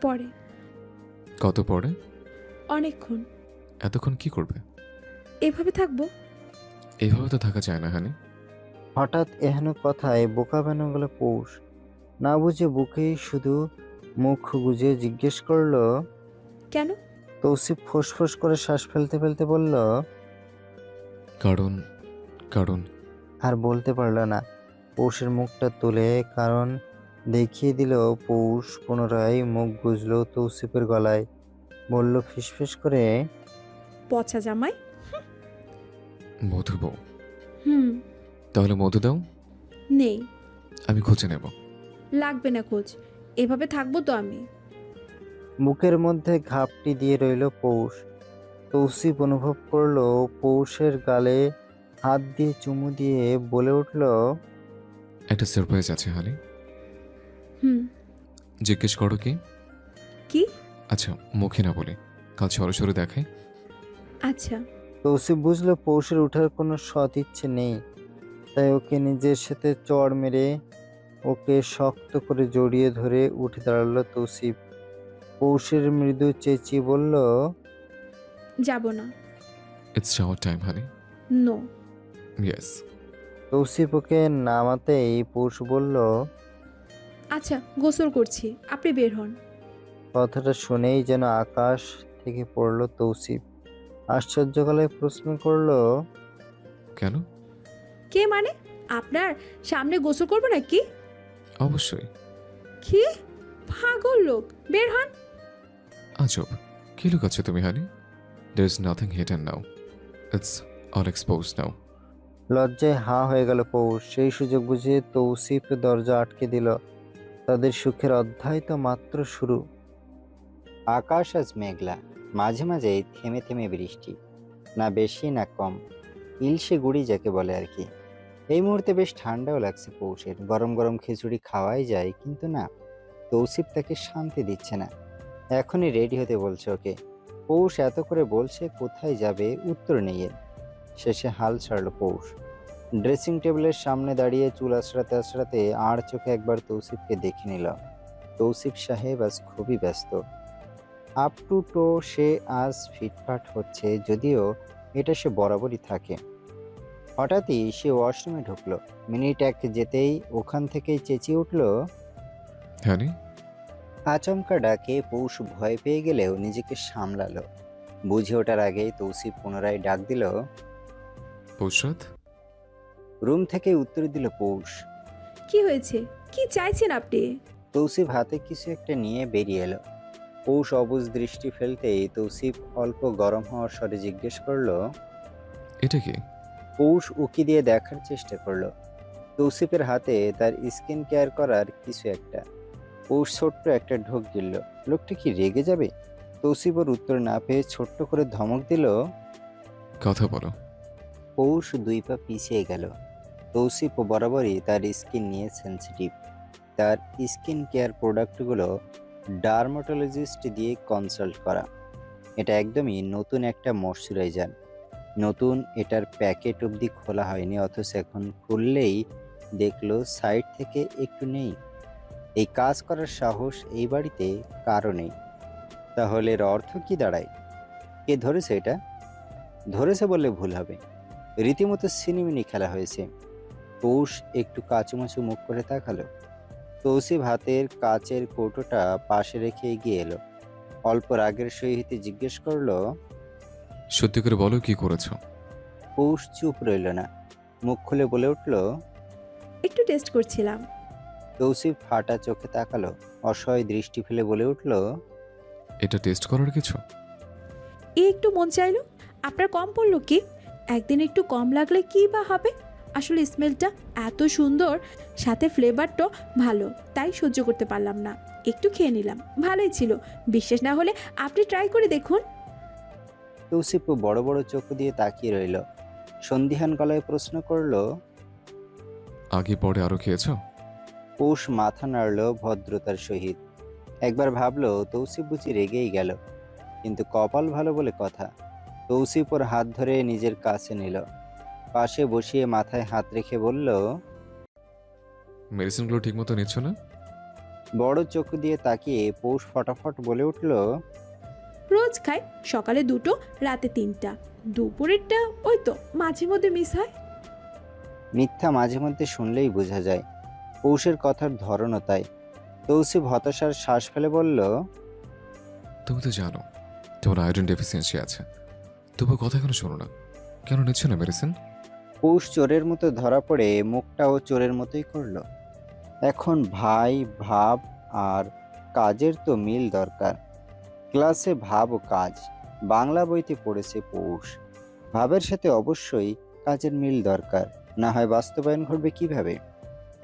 Speaker 3: পরে।
Speaker 1: কত পরে?
Speaker 3: অনেকক্ষণ।
Speaker 1: এতক্ষণ কি করবে?
Speaker 3: এভাবে থাকবো।
Speaker 1: এইভাবে তো থাকা যায় না হানি।
Speaker 2: হঠাৎ এহেন কথায় বোকা বেন গেল পৌষ। না বুঝে বুকেই শুধু মুখ গুজে জিজ্ঞেস করলো,
Speaker 3: কেন?
Speaker 2: তৌসিফ ফোঁস করে শ্বাস ফেলতে ফেলতে বলল,
Speaker 1: কারণ কারণ
Speaker 2: আর বলতে পারল না। পৌষের মুখটা তুলে কারণ দেখিয়ে দিল। পৌষ পুনরায় মুখ গুজল তৌসিফের গলায়। বলল ফিসফিস করে।
Speaker 3: পচা জামাই।
Speaker 1: মধু বউ,
Speaker 3: হুম।
Speaker 1: তাহলে মধু দাও,
Speaker 3: নেই।
Speaker 1: আমি খুঁজে নেব।
Speaker 3: লাগবে না খোঁজ, এভাবে থাকবো তো আমি।
Speaker 2: বুকের মধ্যে ঘাপটি দিয়ে রইল পৌষ। তৌসিফ অনুভব করলো পৌষের গালে হাত দিয়ে চুমু দিয়ে বলে উঠল,
Speaker 1: একটা সারপ্রাইজ আছে হানি।
Speaker 3: হুম।
Speaker 1: জিজ্ঞেস করো কি?
Speaker 3: কি?
Speaker 1: আচ্ছা, মুখে না বলে কাল সরাসরি দেখাই।
Speaker 3: আচ্ছা।
Speaker 2: তৌসিফ বুঝলো পৌষের ওঠার কোনো সৎ ইচ্ছে নেই, তাই ওকে নিজের সাথে চড় মেরে ওকে শক্ত করে জড়িয়ে ধরে উঠে দাঁড়ালো তৌসিফ। পৌষের মৃদু চেঁচিয়ে বলল,
Speaker 3: যাব না।
Speaker 1: It's shower time honey.
Speaker 3: No.
Speaker 1: Yes.
Speaker 2: Tausif ওকে নামাতেই পৌষ বলল,
Speaker 3: আচ্ছা, গোসল করছি, আপনি বের হন।
Speaker 2: কথাটা শুনেই যেন আকাশ থেকে পড়ল তৌসিফ। আশ্চর্য গলায় প্রশ্ন করলো,
Speaker 1: কেন?
Speaker 3: কে মানে? আপনার সামনে গোসল করবো নাকি?
Speaker 1: অবশ্যই।
Speaker 3: কি পাগল লোক, বের হন।
Speaker 1: আজব, কি লুকাচ্ছ তুমি honey? There is nothing hidden now, it's all expose now.
Speaker 2: লজ্জায় হাঁ হয়ে গেল পৌষ। সেই সুযোগ বুঝে তৌসিফ দরজা আটকে দিল। তাদের সুখের অধ্যায় তো মাত্র শুরু। আকাশ আজ মেঘলা, মাঝে মাঝে থেমে থেমে বৃষ্টি, না বেশি না কম, ইলশে গুড়ি যাকে বলে আর কি। এই মুহূর্তে বেশ ঠান্ডাও লাগছে পৌষের। গরম গরম খিচুড়ি খাওয়াই যায়, কিন্তু না, তৌসিফ তাকে শান্তি দিচ্ছে না। এখনই রেডি হতে বলছে ওকে। পৌষ এত করে বলছে, কোথায় যাবে উত্তর নেই এর। শেষে হাল ছাড়ল পৌষ। ড্রেসিং টেবিলের সামনে দাঁড়িয়ে চুল আঁচড়াতে আঁচড়াতে আর চোখে একবার তৌসিফকে দেখে নিল। তৌসিফ সাহেব আজ খুবই ব্যস্ত। আপ টু টো সে আজ ফিটফাট হচ্ছে, যদিও এটা সে বরাবরই থাকে। হঠাৎই সে ওয়াশরুমে ঢুকলো। মিনিট এক যেতেই ওখান থেকেই চেঁচিয়ে উঠল।
Speaker 1: হানি,
Speaker 2: আচমকা ডাকে পৌষ ভয় পেয়ে গেলেও নিজেকে সামলালো। বুঝে ওঠার আগেই তৌসিফ পুনরায় ডাক দিল।
Speaker 1: পৌষরাত।
Speaker 2: রুম থেকে উত্তর দিল পৌষ।
Speaker 3: কি হয়েছে? কি চাইছেন আপনি?
Speaker 2: তৌসিফ হাতে কিছু একটা নিয়ে বেরিয়ে এলো। পৌষ অবুঝ দৃষ্টি ফেলতেই তৌসিফ অল্প গরম হওয়ার স্বরে জিজ্ঞেস করলো।
Speaker 1: এটা কি?
Speaker 2: পৌষ উকি দিয়ে দেখার চেষ্টা করলো। তৌসিফের হাতে তার স্কিন কেয়ার করার কিছু একটা। পৌষ ছোট্ট একটা ঢোক গিলল। লোকটা কি রেগে যাবে? তৌসিফ ওর উত্তর না পেয়ে ছোট্ট করে ধমক দিল।
Speaker 1: কথা বলো।
Speaker 2: পৌষ 2 পা পিছিয়ে গেল। তৌসিফ বরাবরই তার স্কিন নিয়ে সেন্সিটিভ। তার স্কিন কেয়ার প্রোডাক্টগুলো ডার্মাটোলজিস্ট দিয়ে কনসাল্ট করা। এটা একদমই নতুন একটা ময়শ্চারাইজার। নতুন, এটার প্যাকেট অবধি খোলা হয়নি, অথচ এখন খুললেই দেখলো সাইড থেকে একটু নেই। এই কাজ করার সাহস এই বাড়িতে কারো নেই। তাহলে এর অর্থ কি দাঁড়ায়? কে ধরেছে এটা? ধরেছে বললে ভুল হবে, রীতিমতো সিনেমিনি খেলা হয়েছে। পৌষ একটু কাচুমাচু মুখ করে তাকালো। তৌসিফ হাতের কাচের কৌটোটা পাশে রেখে এগিয়ে এলো। অল্প রাগের সহিত জিজ্ঞেস করলো।
Speaker 1: সত্যি করে বলো, কি করেছো?
Speaker 2: পৌষ চুপ রইল না, মুখ খুলে বলে উঠল।
Speaker 3: একটু টেস্ট করছিলাম।
Speaker 2: তৌসিফ ফাটা চোখে তাকালো, অসহায় দৃষ্টি ফেলে বলে উঠল।
Speaker 1: এটা টেস্ট করার কিছু?
Speaker 3: একটু মন চাইলো। আপনার কম পড়লো কি? একদিন একটু কম লাগলে কি বা হবে? আসলে স্মেলটা এত সুন্দর, সাথে ফ্লেভারটাও ভালো, তাই সহ্য করতে পারলাম না। একটু খেয়ে নিলাম, ভালোই ছিল। বিশ্বাস না হলে আপনি ট্রাই করে দেখুন।
Speaker 2: তৌসিফ বড় বড় চোখ দিয়ে তাকিয়ে রইল। সন্দিহান গলায় প্রশ্ন করলো।
Speaker 1: আগে পরে আরো খেয়েছো?
Speaker 2: পৌষ মাথা নাড়ল ভদ্রতার সহিত। একবার ভাবলো তৌসিফ বুঝি রেগেই গেল, কিন্তু কপাল ভালো বলে কথা। তৌসিফ ওর হাত ধরে নিজের কাছে নিল, পাশে বসিয়ে মাথায় হাত রেখে বলল।
Speaker 1: মেডিসিনগুলো ঠিক মতো নিচ্ছ না?
Speaker 2: বড় চোখ দিয়ে তাকিয়ে পৌষ ফটাফট বলে উঠল।
Speaker 3: রোজ খাই, সকালে 2টো, রাতে 3টা, দুপুরেরটা ওই তো মাঝে মধ্যে মিস হয়।
Speaker 2: মিথ্যা মাঝে মধ্যে শুনলেই বোঝা যায়। পৌষের কথার ধরনও তাই। তৌসিফ হতাশার শ্বাস ফেলে বলল।
Speaker 1: তুমি তো জানো তোমার আয়োডিন ডেফিসিয়েন্সি আছে, তবু কথা কেন শোনো না? কেন নিচ্ছ না মেডিসিন?
Speaker 2: পৌষ চোরের মতো ধরা পড়ে মুখটাও চোরের মতোই করলো। এখন ভাই, ভাব আর কাজের তো মিল দরকার। ক্লাসে ভাব ও কাজ, বাংলা বইতে পড়েছে পৌষ। ভাবের সাথে অবশ্যই কাজের মিল দরকার, না হয় বাস্তবায়ন ঘটবে কিভাবে?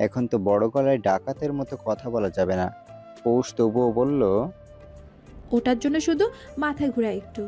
Speaker 2: এখন তো বড় গলায় ডাকাতের মতো কথা বলা যাবে না। পৌষ তবুও বলল,
Speaker 3: ওটার জন্য শুধু মাথা ঘোরা একটু।